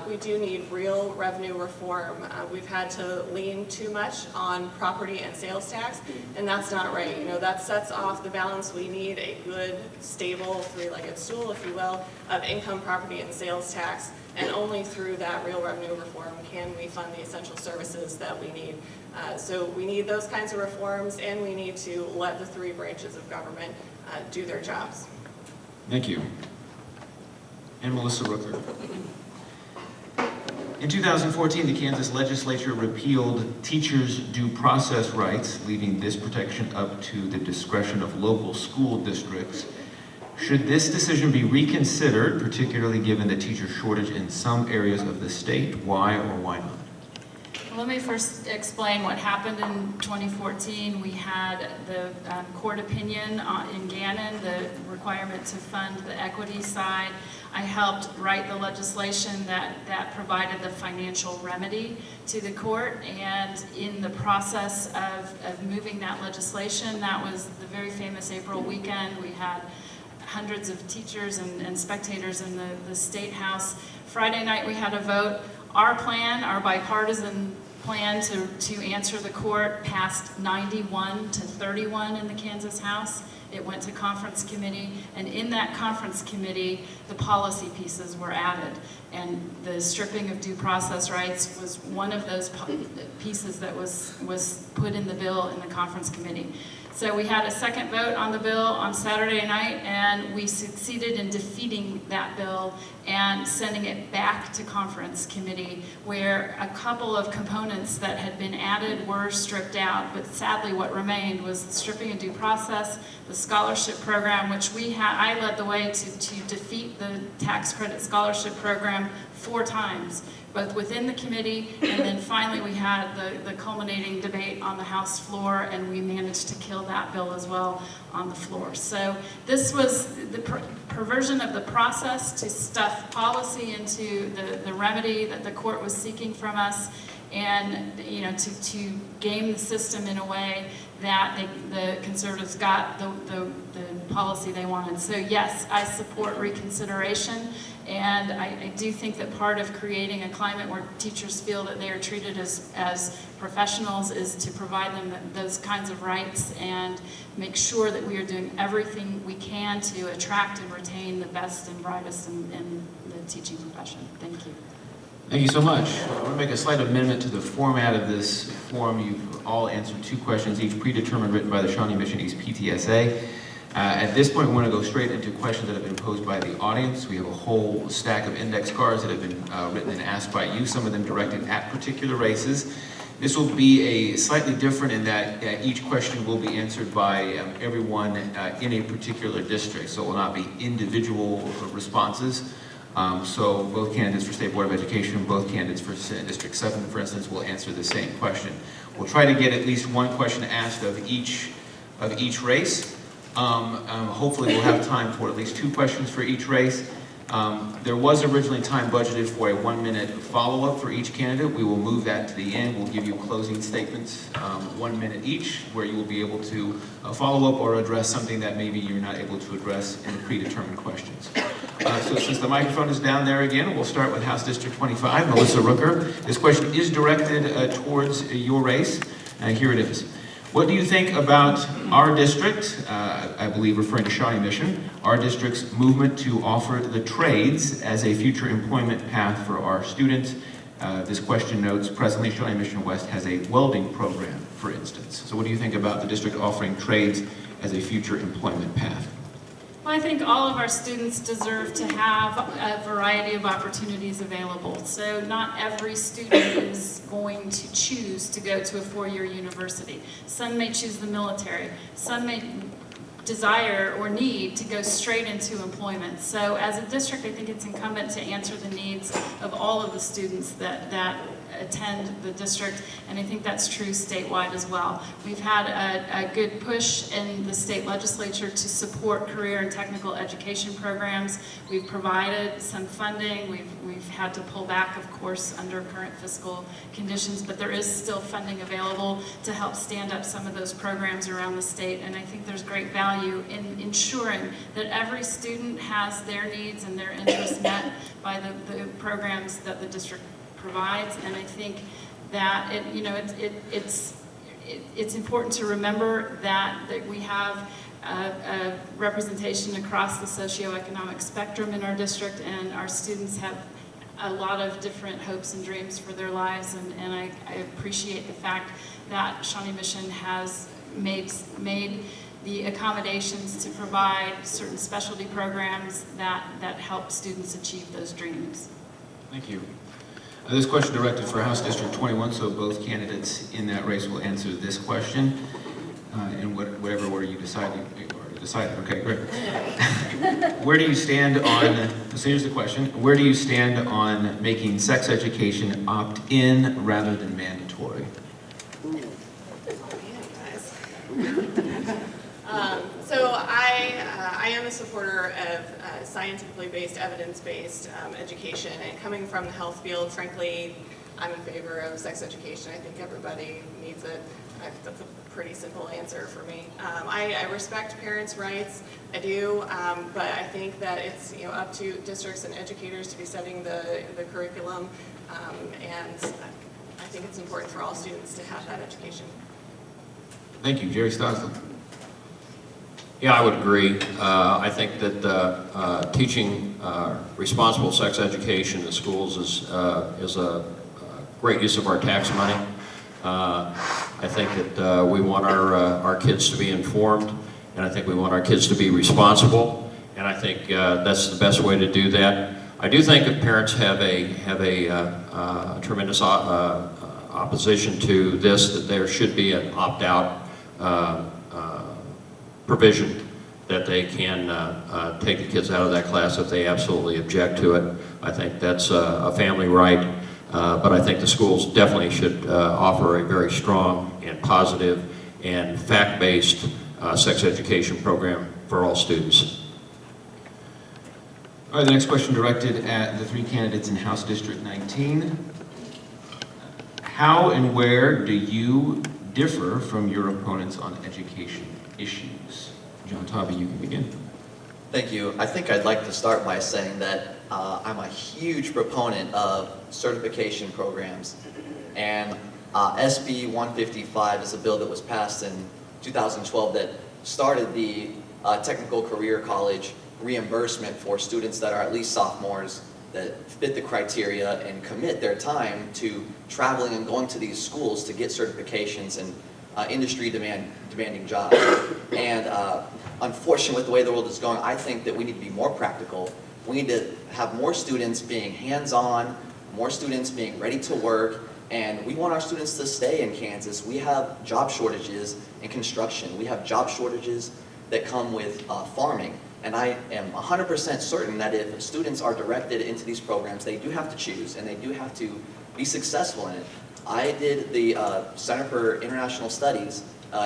We do need real revenue reform. We've had to lean too much on property and sales tax, and that's not right. That sets off the balance. We need a good, stable, 3-legged stool, if you will, of income, property, and sales tax, and only through that real revenue reform can we fund the essential services that we need. So we need those kinds of reforms, and we need to let the 3 branches of government do their jobs. Thank you. And Melissa Rooker. In 2014, the Kansas legislature repealed teachers' due process rights, leaving this protection up to the discretion of local school districts. Should this decision be reconsidered, particularly given the teacher shortage in some areas of the state? Why or why not? Let me first explain what happened in 2014. We had the court opinion in Gannon, the requirement to fund the equity side. I helped write the legislation that provided the financial remedy to the court, and in the process of moving that legislation, that was the very famous April weekend. We had hundreds of teachers and spectators in the State House. Friday night we had a vote. Our plan, our bipartisan plan to answer the court passed 91 to 31 in the Kansas House. It went to conference committee, and in that conference committee, the policy pieces were added. And the stripping of due process rights was one of those pieces that was put in the bill in the conference committee. So we had a second vote on the bill on Saturday night, and we succeeded in defeating that bill and sending it back to conference committee, where a couple of components that had been added were stripped out. But sadly, what remained was the stripping of due process, the scholarship program, which I led the way to defeat the tax credit scholarship program 4 times, both within the committee, and then finally we had the culminating debate on the House floor, and we managed to kill that bill as well on the floor. So this was the perversion of the process to stuff policy into the remedy that the court was seeking from us, and to game the system in a way that the conservatives got the policy they wanted. So yes, I support reconsideration, and I do think that part of creating a climate where teachers feel that they are treated as professionals is to provide them those kinds of rights and make sure that we are doing everything we can to attract and retain the best and brightest in the teaching profession. Thank you. Thank you so much. I want to make a slight amendment to the format of this forum. You've all answered 2 questions, each predetermined, written by the Shawnee Mission East PTSA. At this point, we want to go straight into questions that have been posed by the audience. We have a whole stack of index cards that have been written and asked by you, some of them directed at particular races. This will be a slightly different in that each question will be answered by everyone in a particular district, so it will not be individual responses. So both candidates for State Board of Education, both candidates for District 7, for instance, will answer the same question. We'll try to get at least one question asked of each race. Hopefully we'll have time for at least 2 questions for each race. There was originally time budgeted for a 1-minute follow-up for each candidate. We will move that to the end. We'll give you closing statements, 1 minute each, where you will be able to follow up or address something that maybe you're not able to address in the predetermined questions. So since the microphone is down there again, we'll start with House District 25, Melissa Rooker. This question is directed towards your race. Here it is. What do you think about our district, I believe referring to Shawnee Mission, our district's movement to offer the trades as a future employment path for our students? This question notes, presently Shawnee Mission West has a welding program, for instance. So what do you think about the district offering trades as a future employment path? Well, I think all of our students deserve to have a variety of opportunities available. So not every student is going to choose to go to a 4-year university. Some may choose the military. Some may desire or need to go straight into employment. So as a district, I think it's incumbent to answer the needs of all of the students that attend the district, and I think that's true statewide as well. We've had a good push in the state legislature to support career and technical education programs. We've provided some funding. We've had to pull back, of course, under current fiscal conditions, but there is still funding available to help stand up some of those programs around the state, and I think there's great value in ensuring that every student has their needs and their interests met by the programs that the district provides. And I think that it's important to remember that we have a representation across the socioeconomic spectrum in our district, and our students have a lot of different hopes and dreams for their lives, and I appreciate the fact that Shawnee Mission has made the accommodations to provide certain specialty programs that help students achieve those dreams. Thank you. This question directed for House District 21, so both candidates in that race will answer this question in whatever order you decide to Decided, okay, great. Where do you stand on, so here's the question, where do you stand on making sex education opt-in rather than mandatory? So I am a supporter of scientifically based, evidence-based education, and coming from the health field, frankly, I'm in favor of sex education. I think everybody needs it. That's a pretty simple answer for me. I respect parents' rights, I do, but I think that it's up to districts and educators to be setting the curriculum, and I think it's important for all students to have that education. Thank you, Jerry Stoslin. Yeah, I would agree. I think that teaching responsible sex education in schools is a great use of our tax money. I think that we want our kids to be informed, and I think we want our kids to be responsible, and I think that's the best way to do that. I do think if parents have a tremendous opposition to this, that there should be an opt-out provision that they can take the kids out of that class if they absolutely object to it. I think that's a family right, but I think the schools definitely should offer a very strong and positive and fact-based sex education program for all students. All right, the next question directed at the three candidates in House District 19. How and where do you differ from your opponents on education issues? John Tobby, you can begin. Thank you. I think I'd like to start by saying that I'm a huge proponent of certification programs. And SB 155 is a bill that was passed in 2012 that started the technical career college reimbursement for students that are at least sophomores that fit the criteria and commit their time to traveling and going to these schools to get certifications and industry demanding jobs. And unfortunately, with the way the world is going, I think that we need to be more practical. We need to have more students being hands-on, more students being ready to work, and we want our students to stay in Kansas. We have job shortages in construction. We have job shortages that come with farming. And I am 100% certain that if students are directed into these programs, they do have to choose, and they do have to be successful in it. I did the Center for International Studies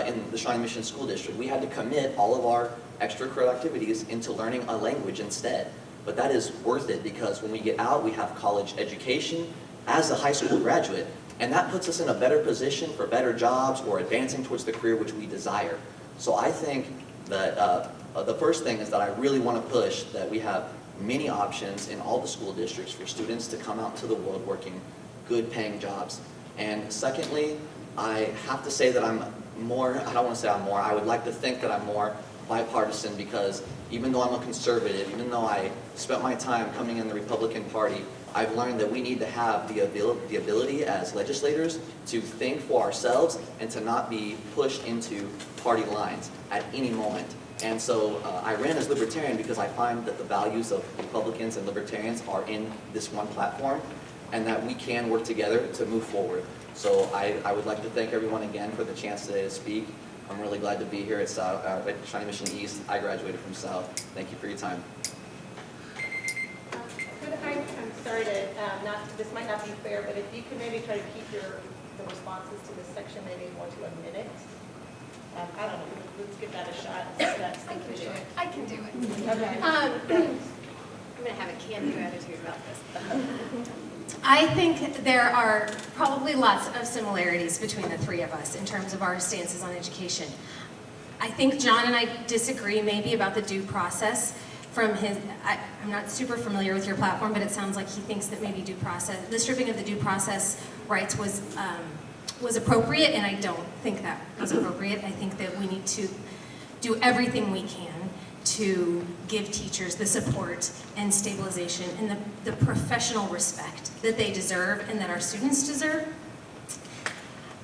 in the Shawnee Mission School District. We had to commit all of our extracurricular activities into learning a language instead. But that is worth it because when we get out, we have college education as a high school graduate, and that puts us in a better position for better jobs or advancing towards the career which we desire. So I think that the first thing is that I really want to push that we have many options in all the school districts for students to come out to the world working good paying jobs. And secondly, I have to say that I'm more, I don't want to say I'm more, I would like to think that I'm more bipartisan because even though I'm a conservative, even though I spent my time coming in the Republican Party, I've learned that we need to have the ability as legislators to think for ourselves and to not be pushed into party lines at any moment. And so I ran as Libertarian because I find that the values of Republicans and Libertarians are in this one platform and that we can work together to move forward. So I would like to thank everyone again for the chance today to speak. I'm really glad to be here at Shawnee Mission East. I graduated from South. Thank you for your time. I'm sorry to this might not be fair, but if you could maybe try to keep the responses to this section maybe more to a minute. I don't know, let's give that a shot. I can do it. I can do it. Okay. I'm going to have a can-do attitude about this. I think there are probably lots of similarities between the three of us in terms of our stances on education. I think John and I disagree maybe about the due process from his, I'm not super familiar with your platform, but it sounds like he thinks that maybe the stripping of the due process rights was appropriate, and I don't think that was appropriate. I think that we need to do everything we can to give teachers the support and stabilization and the professional respect that they deserve and that our students deserve.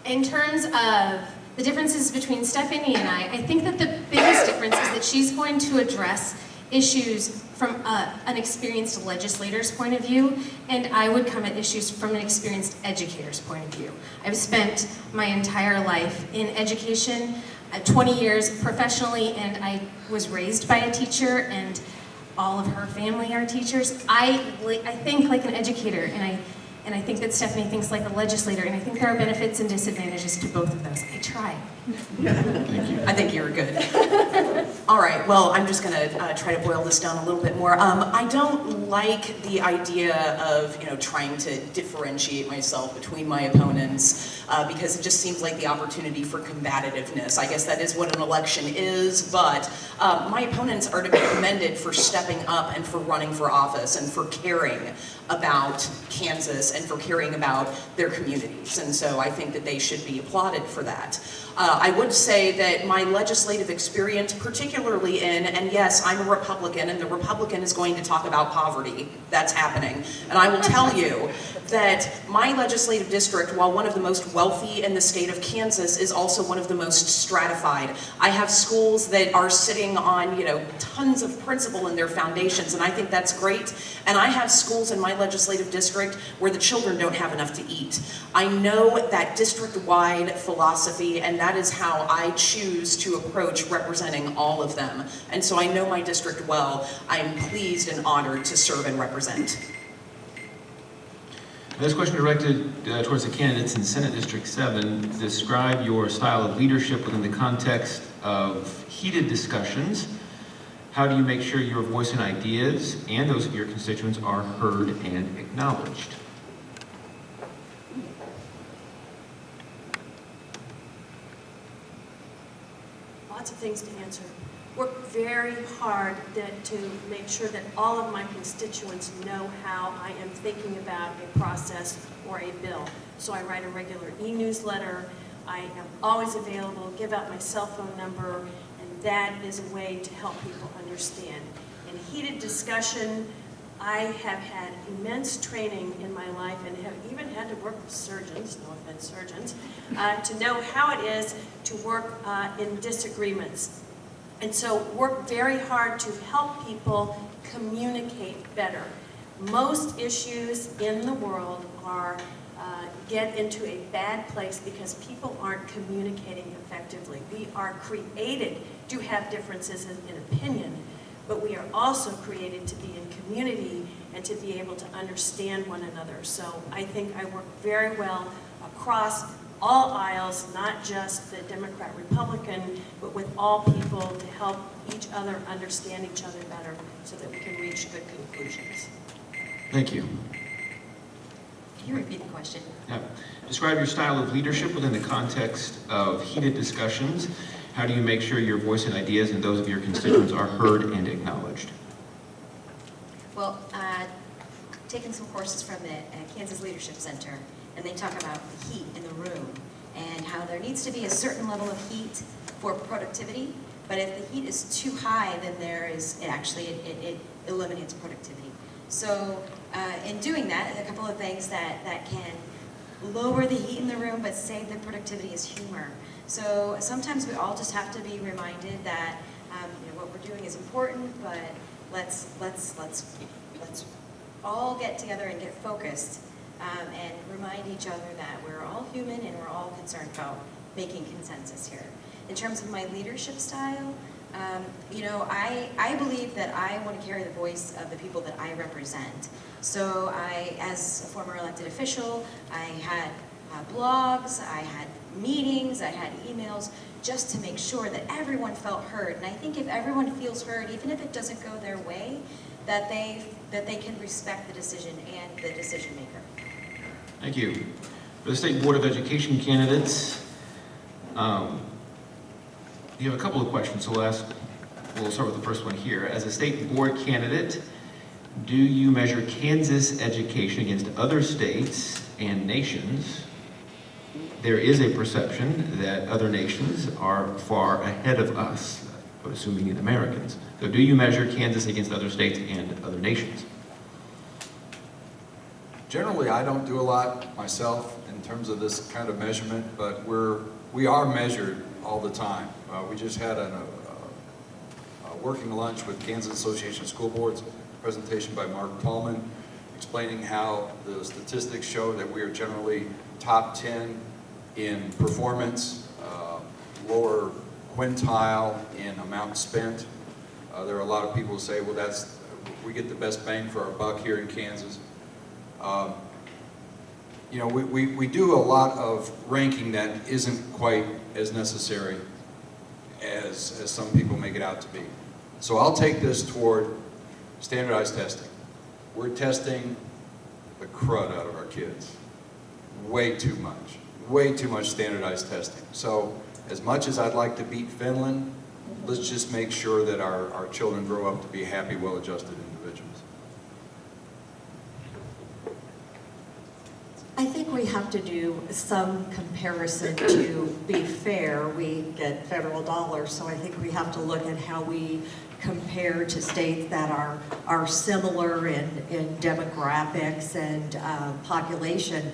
In terms of the differences between Stephanie and I think that the biggest difference is that she's going to address issues from an experienced legislator's point of view, and I would come at issues from an experienced educator's point of view. I've spent my entire life in education. 20 years professionally, and I was raised by a teacher, and all of her family are teachers. I think like an educator, and I think that Stephanie thinks like a legislator, and I think there are benefits and disadvantages to both of those. I try. Thank you. I think you were good. All right, well, I'm just gonna try to boil this down a little bit more. I don't like the idea of, trying to differentiate myself between my opponents because it just seems like the opportunity for combativeness. I guess that is what an election is, but my opponents are to be commended for stepping up and for running for office and for caring about Kansas and for caring about their communities. And so I think that they should be applauded for that. I would say that my legislative experience, particularly and yes, I'm a Republican, and the Republican is going to talk about poverty. That's happening. And I will tell you that my legislative district, while one of the most wealthy in the state of Kansas, is also one of the most stratified. I have schools that are sitting on, tons of principal in their foundations, and I think that's great. And I have schools in my legislative district where the children don't have enough to eat. I know that district-wide philosophy, and that is how I choose to approach representing all of them. And so I know my district well. I am pleased and honored to serve and represent. This question directed towards the candidates in Senate District 7. Describe your style of leadership within the context of heated discussions. How do you make sure your voice and ideas and those of your constituents are heard and acknowledged? Lots of things to answer. Work very hard to make sure that all of my constituents know how I am thinking about a process or a bill. So I write a regular e-newsletter. I am always available, give out my cell phone number, and that is a way to help people understand. In heated discussion, I have had immense training in my life and have even had to work with surgeons, no offense surgeons, to know how it is to work in disagreements. And so work very hard to help people communicate better. Most issues in the world get into a bad place because people aren't communicating effectively. We are created to have differences in opinion, but we are also created to be in community and to be able to understand one another. So I think I work very well across all aisles, not just the Democrat, Republican, but with all people to help each other understand each other better so that we can reach good conclusions. Thank you. Can you repeat the question? Yeah. Describe your style of leadership within the context of heated discussions. How do you make sure your voice and ideas and those of your constituents are heard and acknowledged? Well, taken some courses from the Kansas Leadership Center, and they talk about the heat in the room and how there needs to be a certain level of heat for productivity, but if the heat is too high, then it eliminates productivity. So in doing that, a couple of things that can lower the heat in the room but save the productivity is humor. So sometimes we all just have to be reminded that what we're doing is important, but let's all get together and get focused and remind each other that we're all human and we're all concerned about making consensus here. In terms of my leadership style, I believe that I want to carry the voice of the people that I represent. So as a former elected official, I had blogs, I had meetings, I had emails, just to make sure that everyone felt heard. And I think if everyone feels heard, even if it doesn't go their way, that they can respect the decision and the decision maker. Thank you. For the State Board of Education candidates, you have a couple of questions, so we'll start with the first one here. As a state board candidate, do you measure Kansas education against other states and nations? There is a perception that other nations are far ahead of us, assuming in Americans. So do you measure Kansas against other states and other nations? Generally, I don't do a lot myself in terms of this kind of measurement, but we are measured all the time. We just had a working lunch with Kansas Association of School Boards, presentation by Mark Tallman, explaining how the statistics show that we are generally top 10 in performance, lower quintile in amount spent. There are a lot of people who say, well, we get the best bang for our buck here in Kansas. You know, we do a lot of ranking that isn't quite as necessary as some people make it out to be. So I'll take this toward standardized testing. We're testing the crud out of our kids. Way too much standardized testing. So as much as I'd like to beat Finland, let's just make sure that our children grow up to be happy, well-adjusted individuals. I think we have to do some comparison to be fair. We get federal dollars, so I think we have to look at how we compare to states that are similar in demographics and population.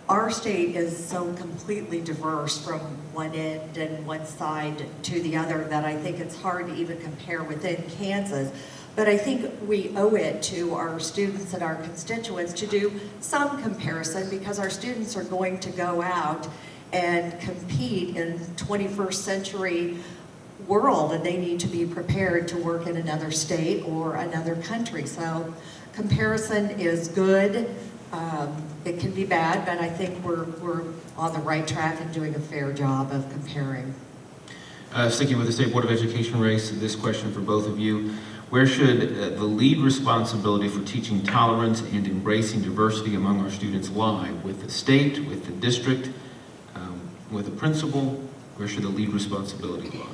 Our state is so completely diverse from one end and one side to the other that I think it's hard to even compare within Kansas. But I think we owe it to our students and our constituents to do some comparison, because our students are going to go out and compete in 21st century world, and they need to be prepared to work in another state or another country. So comparison is good. It can be bad, but I think we're on the right track and doing a fair job of comparing. Sticking with the State Board of Education race, this question for both of you. Where should the lead responsibility for teaching tolerance and embracing diversity among our students lie? With the state, with the district, with the principal? Where should the lead responsibility lie?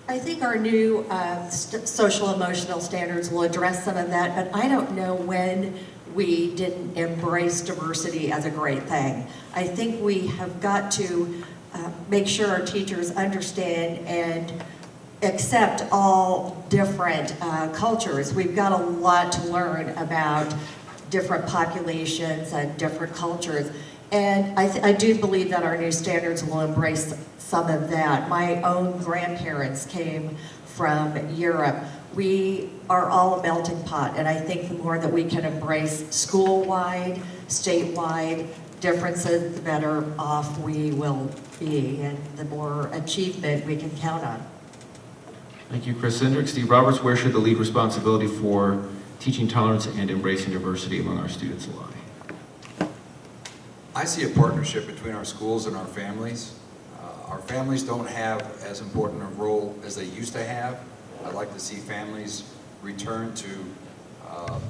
I think our new social emotional standards will address some of that, but I don't know when we didn't embrace diversity as a great thing. I think we have got to make sure our teachers understand and accept all different cultures. We've got a lot to learn about different populations and different cultures. And I do believe that our new standards will embrace some of that. My own grandparents came from Europe. We are all a melting pot, and I think the more that we can embrace school-wide, statewide differences, the better off we will be, and the more achievement we can count on. Thank you, Chris Cindric. Steve Roberts, where should the lead responsibility for teaching tolerance and embracing diversity among our students lie? I see a partnership between our schools and our families. Our families don't have as important a role as they used to have. I'd like to see families return to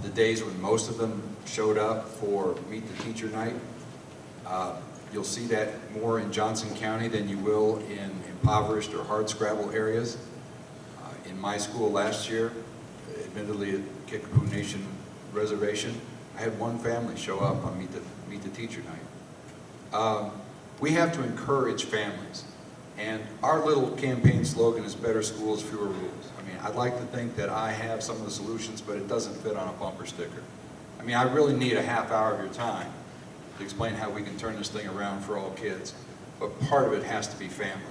the days when most of them showed up for Meet the Teacher Night. You'll see that more in Johnson County than you will in impoverished or hardscrabble areas. In my school last year, admittedly at Kickapoo Nation Reservation, I had one family show up on Meet the Teacher Night. We have to encourage families, and our little campaign slogan is better schools, fewer rules. I mean, I'd like to think that I have some of the solutions, but it doesn't fit on a bumper sticker. I mean, I really need a half hour of your time to explain how we can turn this thing around for all kids, but part of it has to be family.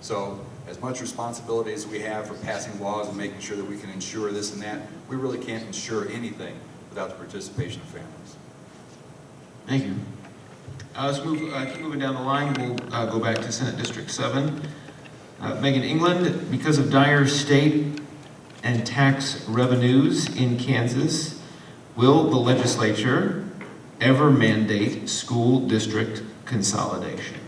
So as much responsibility as we have for passing laws and making sure that we can ensure this and that, we really can't ensure anything without the participation of families. Thank you. Let's keep moving down the line. We'll go back to Senate District 7. Megan England, because of dire state and tax revenues in Kansas, will the legislature ever mandate school district consolidation?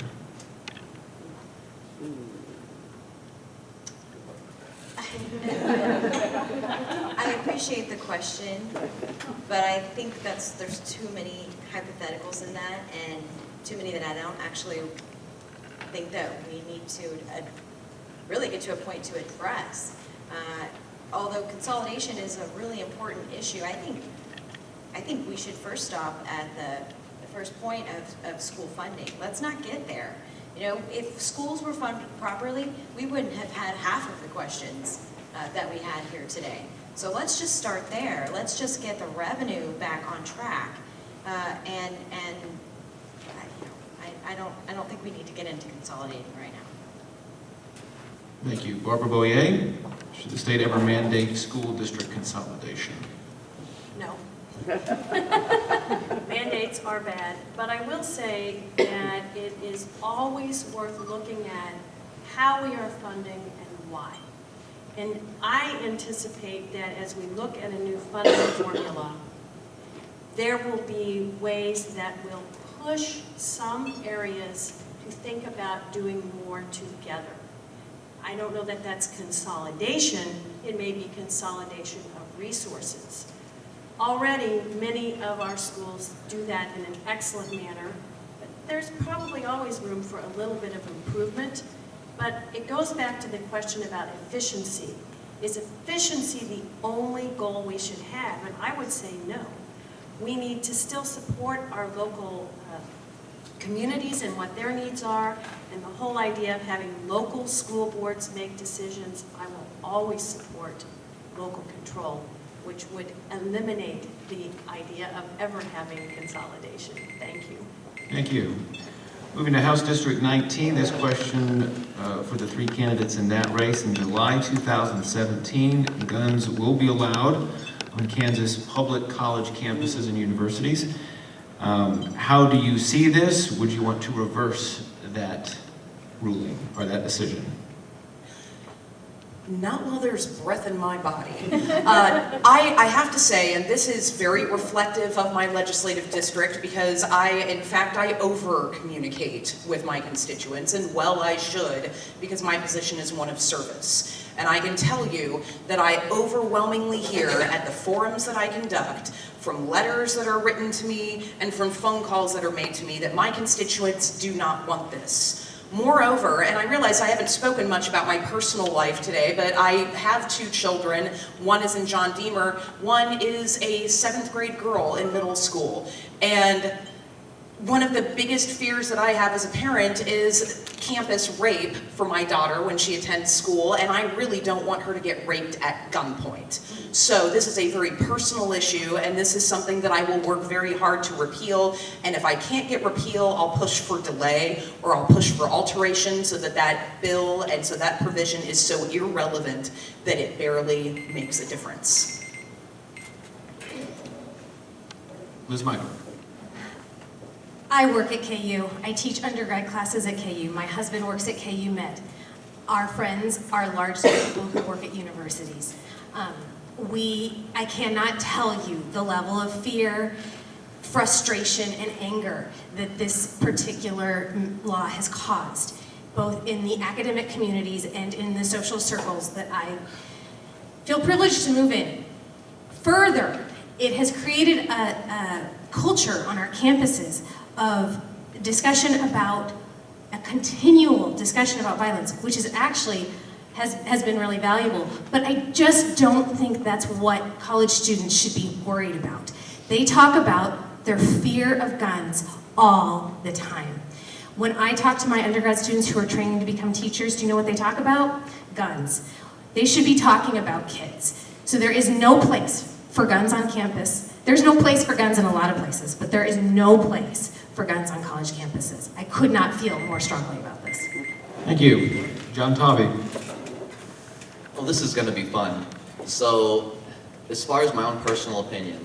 I appreciate the question, but I think there's too many hypotheticals in that, and too many that I don't actually think that we need to really get to a point to address. Although consolidation is a really important issue, I think we should first stop at the first point of school funding. Let's not get there. You know, if schools were funded properly, we wouldn't have had half of the questions that we had here today. So let's just start there. Let's just get the revenue back on track. I don't think we need to get into consolidating right now. Thank you. Barbara Boyer, should the state ever mandate school district consolidation? No. Mandates are bad, but I will say that it is always worth looking at how we are funding and why. And I anticipate that as we look at a new funding formula, there will be ways that will push some areas to think about doing more together. I don't know that that's consolidation, it may be consolidation of resources. Already, many of our schools do that in an excellent manner, but there's probably always room for a little bit of improvement. But it goes back to the question about efficiency. Is efficiency the only goal we should have? And I would say no. We need to still support our local communities and what their needs are, and the whole idea of having local school boards make decisions. I will always support local control, which would eliminate the idea of ever having consolidation. Thank you. Thank you. Moving to House District 19, this question for the three candidates in that race. In July 2017, guns will be allowed on Kansas public college campuses and universities. How do you see this? Would you want to reverse that ruling or that decision? Not while there's breath in my body. I have to say, and this is very reflective of my legislative district, because in fact, I over-communicate with my constituents, and well, I should, because my position is one of service. And I can tell you that I overwhelmingly hear at the forums that I conduct, from letters that are written to me, and from phone calls that are made to me, that my constituents do not want this. Moreover, and I realize I haven't spoken much about my personal life today, but I have two children. One is in John Deemer, one is a 7th grade girl in middle school. And one of the biggest fears that I have as a parent is campus rape for my daughter when she attends school, and I really don't want her to get raped at gunpoint. So this is a very personal issue, and this is something that I will work very hard to repeal, and if I can't get repeal, I'll push for delay, or I'll push for alteration so that that bill and so that provision is so irrelevant that it barely makes a difference. Liz Michael. I work at KU. I teach undergrad classes at KU. My husband works at KU Med. Our friends are largely people who work at universities. I cannot tell you the level of fear, frustration, and anger that this particular law has caused, both in the academic communities and in the social circles that I feel privileged to move in. Further, it has created a culture on our campuses of discussion about, a continual discussion about violence, which is actually has been really valuable. But I just don't think that's what college students should be worried about. They talk about their fear of guns all the time. When I talk to my undergrad students who are training to become teachers, do you know what they talk about? Guns. They should be talking about kids. So there is no place for guns on campus. There's no place for guns in a lot of places, but there is no place for guns on college campuses. I could not feel more strongly about this. Thank you. John Tobby. Well, this is going to be fun. So, as far as my own personal opinion,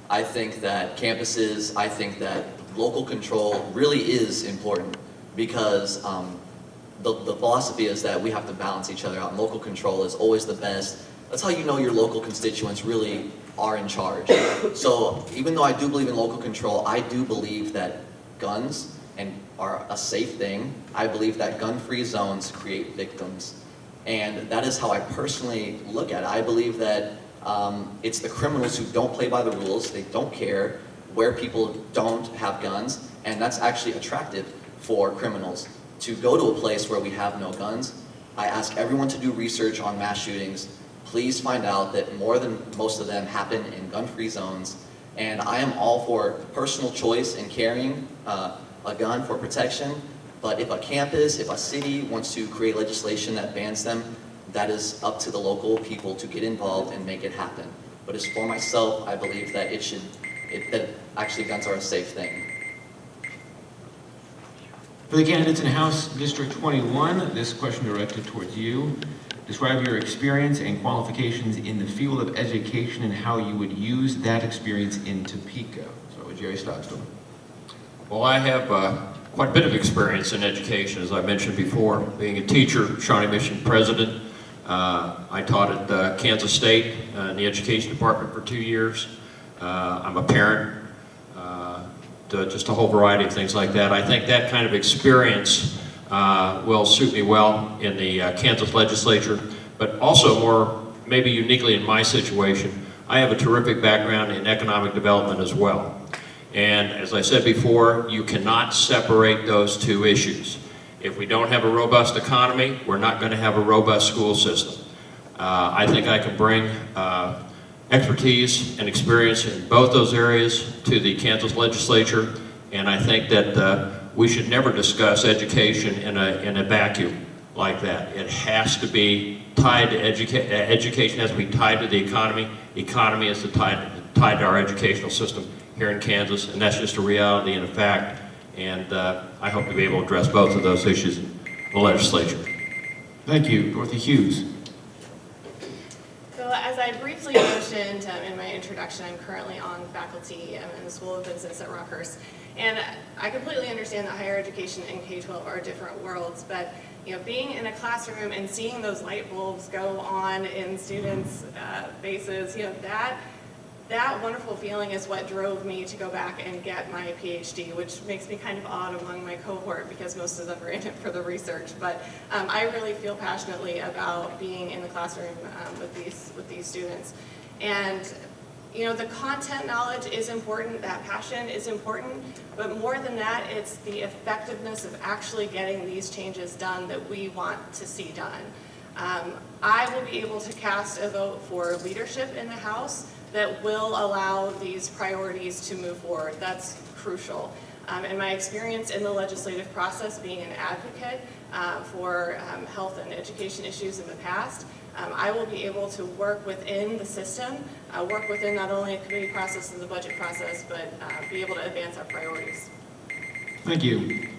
I think that campuses, I think that local control really is important, because the philosophy is that we have to balance each other out. And local control is always the best. That's how you know your local constituents really are in charge. So even though I do believe in local control, I do believe that guns are a safe thing. I believe that gun-free zones create victims. And that is how I personally look at it. I believe that it's the criminals who don't play by the rules, they don't care where people don't have guns, and that's actually attractive for criminals to go to a place where we have no guns. I ask everyone to do research on mass shootings. Please find out that more than most of them happen in gun-free zones. And I am all for personal choice in carrying a gun for protection. But if a campus, if a city wants to create legislation that bans them, that is up to the local people to get involved and make it happen. But as for myself, I believe that that actually guns are a safe thing. For the candidates in House District 21, this question directed towards you. Describe your experience and qualifications in the field of education and how you would use that experience in Topeka. So with Jerry Stockstill. Well, I have quite a bit of experience in education, as I mentioned before. Being a teacher, Shawnee Mission president, I taught at Kansas State in the education department for 2 years. I'm a parent, just a whole variety of things like that. I think that kind of experience will suit me well in the Kansas legislature, but also more maybe uniquely in my situation, I have a terrific background in economic development as well. And as I said before, you cannot separate those two issues. If we don't have a robust economy, we're not going to have a robust school system. I think I can bring expertise and experience in both those areas to the Kansas legislature, and I think that we should never discuss education in a vacuum like that. It has to be tied to education has to be tied to the economy. Economy is tied to our educational system here in Kansas, and that's just a reality and a fact. And I hope to be able to address both of those issues in the legislature. Thank you. Dorothy Hughes. So as I briefly mentioned in my introduction, I'm currently on faculty in the School of Business at Rockhurst. And I completely understand that higher education and K-12 are different worlds, but being in a classroom and seeing those light bulbs go on in students' faces, that wonderful feeling is what drove me to go back and get my PhD, which makes me kind of odd among my cohort because most of them are in it for the research. But I really feel passionately about being in the classroom with these students. And the content knowledge is important, that passion is important, but more than that, it's the effectiveness of actually getting these changes done that we want to see done. I will be able to cast a vote for leadership in the House that will allow these priorities to move forward. That's crucial. In my experience in the legislative process, being an advocate for health and education issues in the past, I will be able to work within the system, work within not only a committee process and the budget process, but be able to advance our priorities. Thank you.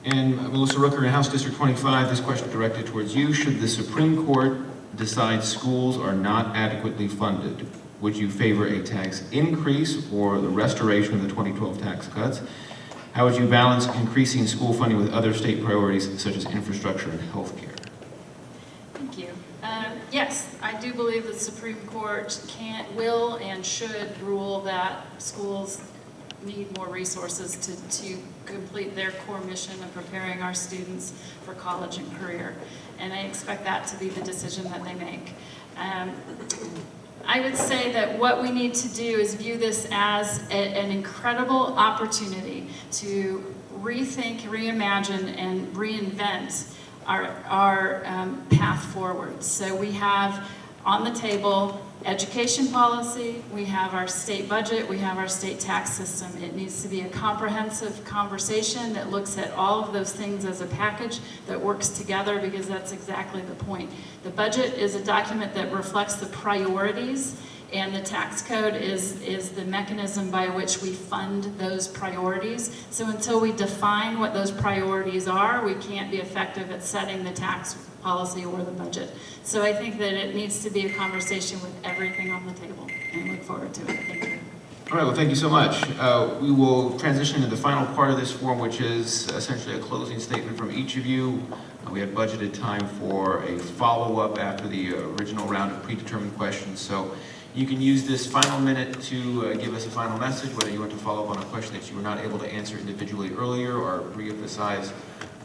And Melissa Rooker in House District 25, this question directed towards you. Should the Supreme Court decide schools are not adequately funded, would you favor a tax increase or the restoration of the 2012 tax cuts? How would you balance increasing school funding with other state priorities such as infrastructure and health care? Thank you. Yes, I do believe the Supreme Court will and should rule that schools need more resources to complete their core mission of preparing our students for college and career. And I expect that to be the decision that they make. I would say that what we need to do is view this as an incredible opportunity to rethink, reimagine, and reinvent our path forward. So we have on the table education policy, we have our state budget, we have our state tax system. It needs to be a comprehensive conversation that looks at all of those things as a package that works together, because that's exactly the point. The budget is a document that reflects the priorities, and the tax code is the mechanism by which we fund those priorities. So until we define what those priorities are, we can't be effective at setting the tax policy or the budget. So I think that it needs to be a conversation with everything on the table, and I look forward to it. Thank you. All right, well, thank you so much. We will transition to the final part of this forum, which is essentially a closing statement from each of you. We had budgeted time for a follow-up after the original round of predetermined questions. So you can use this final minute to give us a final message, whether you want to follow up on a question that you were not able to answer individually earlier or reemphasize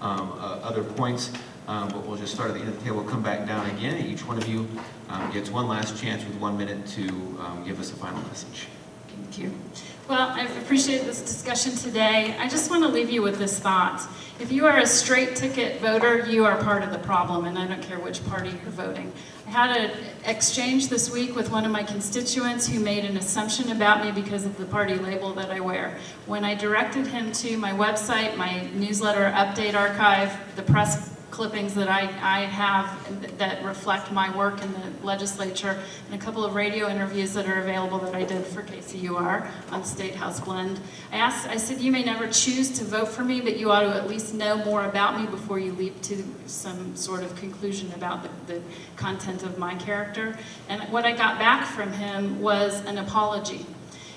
other points. But we'll just start at the end of the table, come back down again. Each one of you gets one last chance with 1 minute to give us a final message. Thank you. Well, I appreciate this discussion today. I just want to leave you with this thought. If you are a straight ticket voter, you are part of the problem, and I don't care which party you're voting. I had an exchange this week with one of my constituents who made an assumption about me because of the party label that I wear. When I directed him to my website, my newsletter update archive, the press clippings that I have that reflect my work in the legislature, and a couple of radio interviews that are available that I did for KCUR on State House Blend. I said, you may never choose to vote for me, but you ought to at least know more about me before you leap to some sort of conclusion about the content of my character. And what I got back from him was an apology.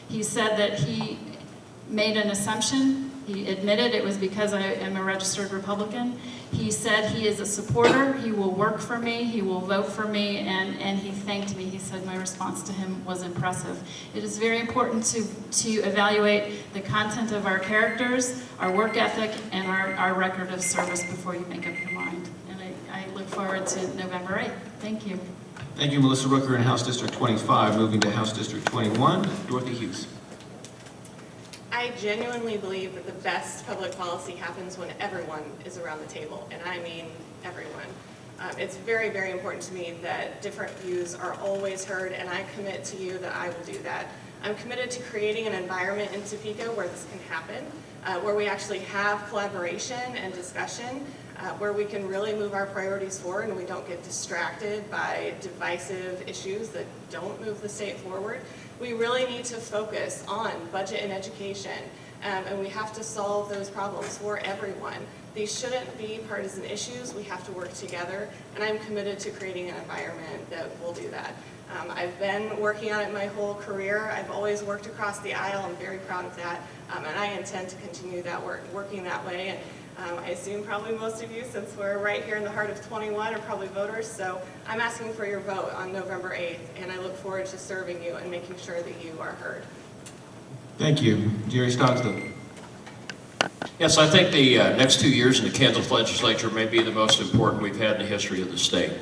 He said that he made an assumption. He admitted it was because I am a registered Republican. He said he is a supporter, he will work for me, he will vote for me, and he thanked me. He said my response to him was impressive. It is very important to evaluate the content of our characters, our work ethic, and our record of service before you make up your mind. And I look forward to November 8th. Thank you. Thank you, Melissa Rooker in House District 25. Moving to House District 21, Dorothy Hughes. I genuinely believe that the best public policy happens when everyone is around the table, and I mean everyone. It's very, very important to me that different views are always heard, and I commit to you that I will do that. I'm committed to creating an environment in Topeka where this can happen, where we actually have collaboration and discussion, where we can really move our priorities forward and we don't get distracted by divisive issues that don't move the state forward. We really need to focus on budget and education, and we have to solve those problems for everyone. These shouldn't be partisan issues. We have to work together, and I'm committed to creating an environment that will do that. I've been working on it my whole career. I've always worked across the aisle. I'm very proud of that, and I intend to continue that working that way. And I assume probably most of you, since we're right here in the heart of 21, are probably voters, so I'm asking for your vote on November 8th, and I look forward to serving you and making sure that you are heard. Thank you. Jerry Stogsdill. Yes, I think the next 2 years in the Kansas legislature may be the most important we've had in the history of the state.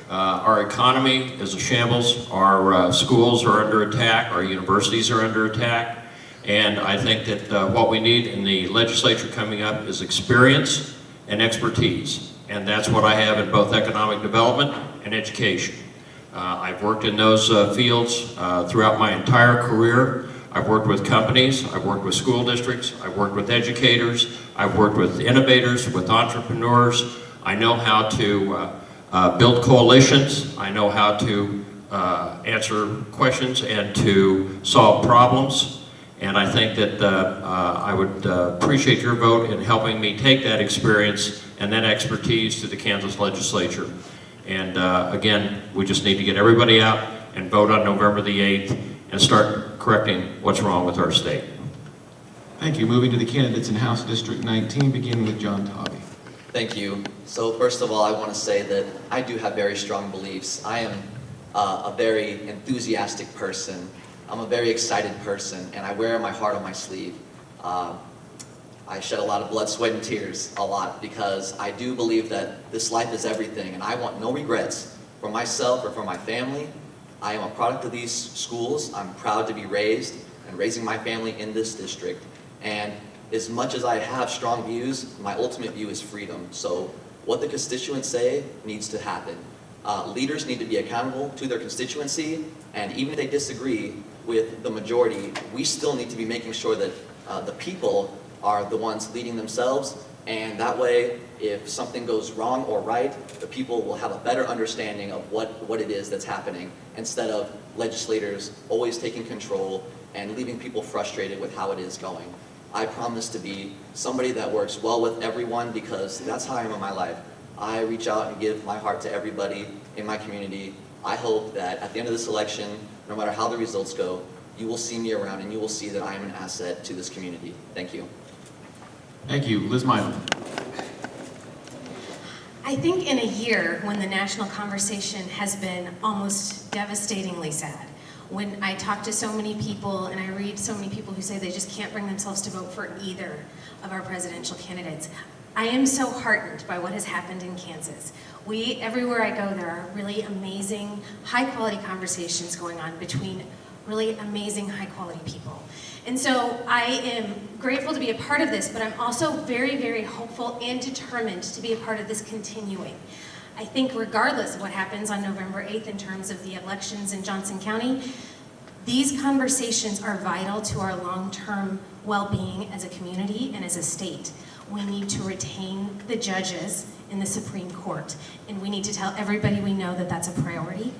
Our economy is a shambles, our schools are under attack, our universities are under attack, and I think that what we need in the legislature coming up is experience and expertise, and that's what I have in both economic development and education. I've worked in those fields throughout my entire career. I've worked with companies, I've worked with school districts, I've worked with educators, I've worked with innovators, with entrepreneurs. I know how to build coalitions, I know how to answer questions and to solve problems. And I think that I would appreciate your vote in helping me take that experience and that expertise to the Kansas legislature. And again, we just need to get everybody out and vote on November the 8th and start correcting what's wrong with our state. Thank you. Moving to the candidates in House District 19, beginning with John Tobby. Thank you. So first of all, I want to say that I do have very strong beliefs. I am a very enthusiastic person. I'm a very excited person, and I wear my heart on my sleeve. I shed a lot of blood, sweat, and tears, a lot, because I do believe that this life is everything, and I want no regrets for myself or for my family. I am a product of these schools. I'm proud to be raised and raising my family in this district. And as much as I have strong views, my ultimate view is freedom. So what the constituents say needs to happen. Leaders need to be accountable to their constituency, and even if they disagree with the majority, we still need to be making sure that the people are the ones leading themselves, and that way, if something goes wrong or right, the people will have a better understanding of what it is that's happening, instead of legislators always taking control and leaving people frustrated with how it is going. I promise to be somebody that works well with everyone, because that's how I am in my life. I reach out and give my heart to everybody in my community. I hope that at the end of this election, no matter how the results go, you will see me around and you will see that I am an asset to this community. Thank you. Thank you. Liz Meidel. I think in a year when the national conversation has been almost devastatingly sad, when I talk to so many people and I read so many people who say they just can't bring themselves to vote for either of our presidential candidates, I am so heartened by what has happened in Kansas. Everywhere I go, there are really amazing, high-quality conversations going on between really amazing, high-quality people. And so I am grateful to be a part of this, but I'm also very, very hopeful and determined to be a part of this continuing. I think regardless of what happens on November 8th in terms of the elections in Johnson County, these conversations are vital to our long-term well-being as a community and as a state. We need to retain the judges in the Supreme Court, and we need to tell everybody we know that that's a priority.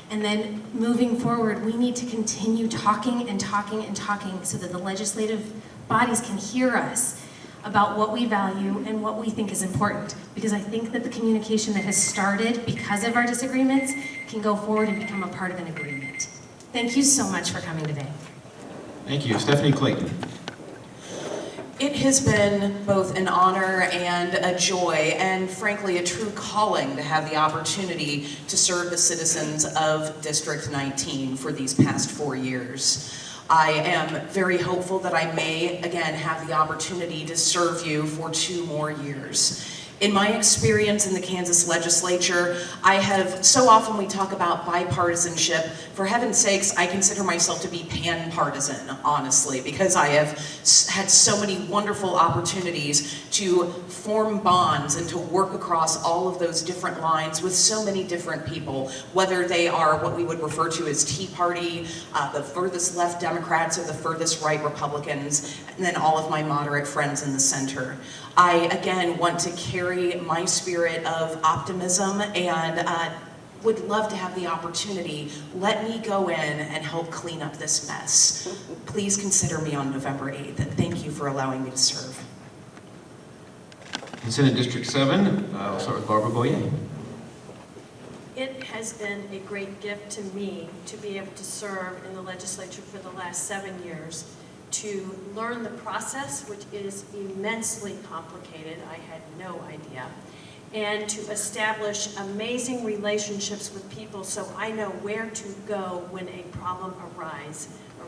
And then moving forward, we need to continue talking and talking and talking so that the legislative bodies can hear us about what we value and what we think is important. Because I think that the communication that has started because of our disagreements can go forward and become a part of an agreement. Thank you so much for coming today. Thank you. Stephanie Clayton. It has been both an honor and a joy, and frankly, a true calling to have the opportunity to serve the citizens of District 19 for these past 4 years. I am very hopeful that I may again have the opportunity to serve you for 2 more years. In my experience in the Kansas legislature, I have, so often we talk about bipartisanship. For heaven's sakes, I consider myself to be pan-partisan, honestly, because I have had so many wonderful opportunities to form bonds and to work across all of those different lines with so many different people, whether they are what we would refer to as Tea Party, the furthest left Democrats or the furthest right Republicans, and then all of my moderate friends in the center. I, again, want to carry my spirit of optimism and would love to have the opportunity. Let me go in and help clean up this mess. Please consider me on November 8th, and thank you for allowing me to serve. In Senate District 7, I'll start with Barbara Boyer. It has been a great gift to me to be able to serve in the legislature for the last 7 years, to learn the process, which is immensely complicated, I had no idea, and to establish amazing relationships with people so I know where to go when a problem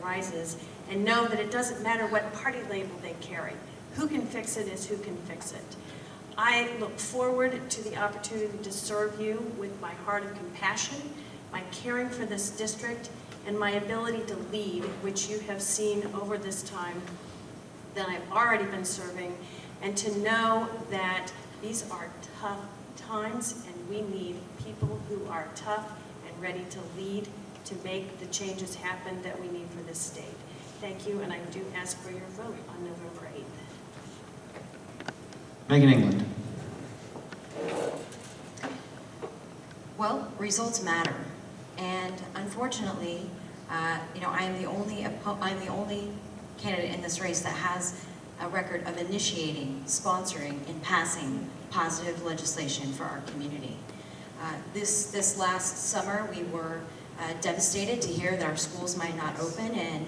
arises, and know that it doesn't matter what party label they carry. Who can fix it is who can fix it. I look forward to the opportunity to serve you with my heart of compassion, my caring for this district, and my ability to lead, which you have seen over this time that I've already been serving, and to know that these are tough times and we need people who are tough and ready to lead to make the changes happen that we need for this state. Thank you, and I do ask for your vote on November 8th. Megan England. Well, results matter, and unfortunately, I'm the only candidate in this race that has a record of initiating, sponsoring, and passing positive legislation for our community. This last summer, we were devastated to hear that our schools might not open, and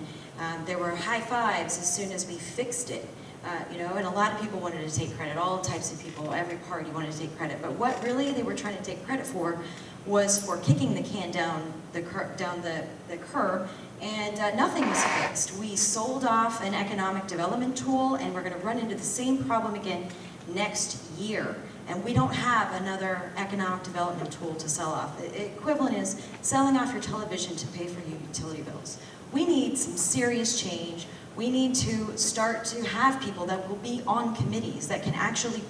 there were high fives as soon as we fixed it. And a lot of people wanted to take credit, all types of people, every party wanted to take credit, but what really they were trying to take credit for was for kicking the can down the curb, and nothing was fixed. We sold off an economic development tool, and we're going to run into the same problem again next year. And we don't have another economic development tool to sell off. The equivalent is selling off your television to pay for your utility bills. We need some serious change. We need to start to have people that will be on committees that can actually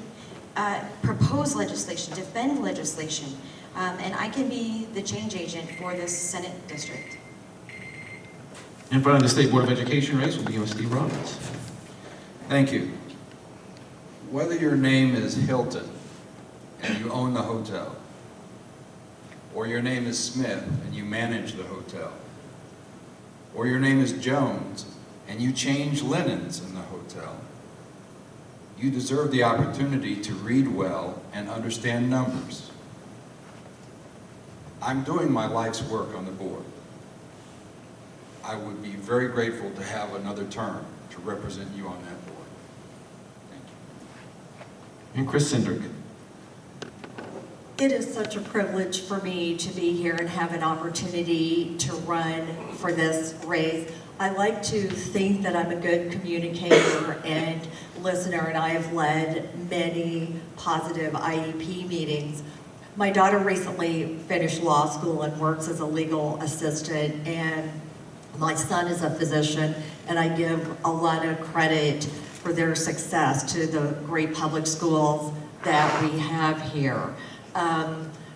propose legislation, defend legislation, and I can be the change agent for this Senate district. In front of the State Board of Education race, we'll begin with Steve Roberts. Thank you. Whether your name is Hilton and you own the hotel, or your name is Smith and you manage the hotel, or your name is Jones and you change linens in the hotel, you deserve the opportunity to read well and understand numbers. I'm doing my life's work on the board. I would be very grateful to have another term to represent you on that board. Thank you. And Chris Sindrick. It is such a privilege for me to be here and have an opportunity to run for this race. I like to think that I'm a good communicator and listener, and I have led many positive IEP meetings. My daughter recently finished law school and works as a legal assistant, and my son is a physician, and I give a lot of credit for their success to the great public schools that we have here.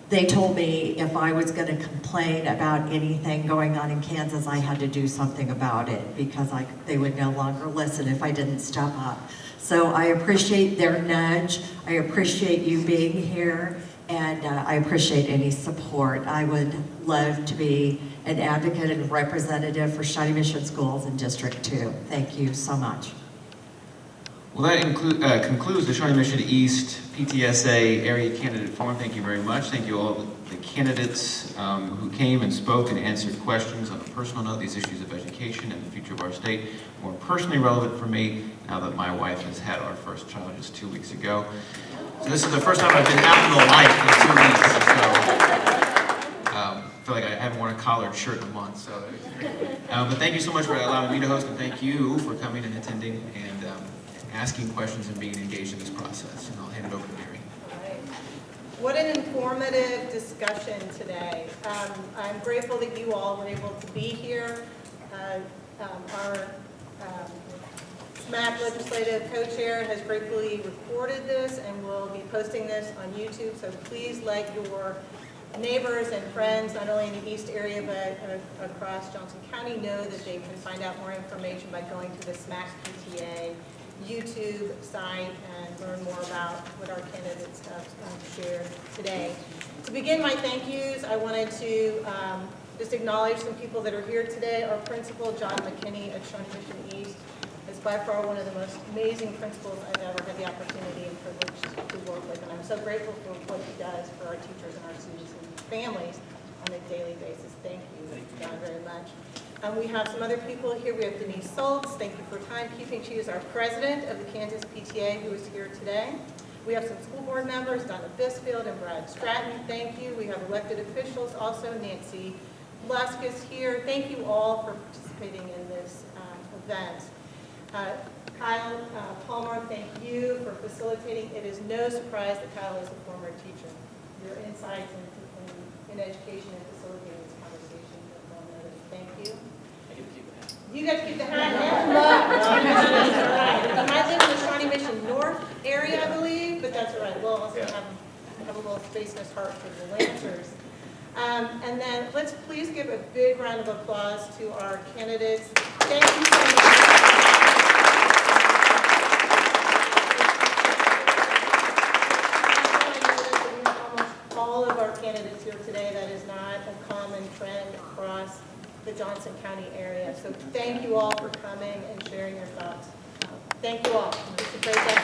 They told me if I was going to complain about anything going on in Kansas, I had to do something about it because they would no longer listen if I didn't step up. So I appreciate their nudge. I appreciate you being here, and I appreciate any support. I would love to be an advocate and representative for Shawnee Mission Schools in District 2. Thank you so much. Well, that concludes the Shawnee Mission East PTSA Area Candidate Forum. Thank you very much. Thank you all the candidates who came and spoke and answered questions. On a personal note, these issues of education and the future of our state are more personally relevant for me now that my wife has had our first child just 2 weeks ago. So this is the first time I've been out in the light in 2 weeks. So I feel like I haven't worn a collared shirt in a month. So, but thank you so much for allowing me to host, and thank you for coming and attending and asking questions and being engaged in this process. And I'll hand it over to Mary. All right. What an informative discussion today. I'm grateful that you all were able to be here. Our SMAC legislative co-chair has gratefully recorded this and will be posting this on YouTube. So please let your neighbors and friends, not only in the East area but across Johnson County, know that they can find out more information by going to the SMAC PTA YouTube site and learn more about what our candidates have shared today. To begin my thank yous, I wanted to just acknowledge some people that are here today. Our principal, John McKinney at Shawnee Mission East, is by far one of the most amazing principals I've ever had the opportunity and privilege to work with. And I'm so grateful for what he does for our teachers and our students and families on a daily basis. Thank you, John, very much. We have some other people here. We have Denise Soltz. Thank you for timekeeping. She is our president of the Kansas PTA who is here today. We have some school board members, Donna Bisfield and Brad Stratton. Thank you. We have elected officials also. Nancy Lusk is here. Thank you all for participating in this event. Kyle Palmer, thank you for facilitating. It is no surprise that Kyle is a former teacher. Your insights in education and facilitating this conversation are well noted. Thank you. You got to keep the hat. You might live in the Shawnee Mission North area, I believe, but that's all right. We'll also have a little space in his heart for the Lancers. And then let's please give a big round of applause to our candidates. Thank you so much. All of our candidates here today. That is not a common trend across the Johnson County area. So thank you all for coming and sharing your thoughts. Thank you all. It's a great day.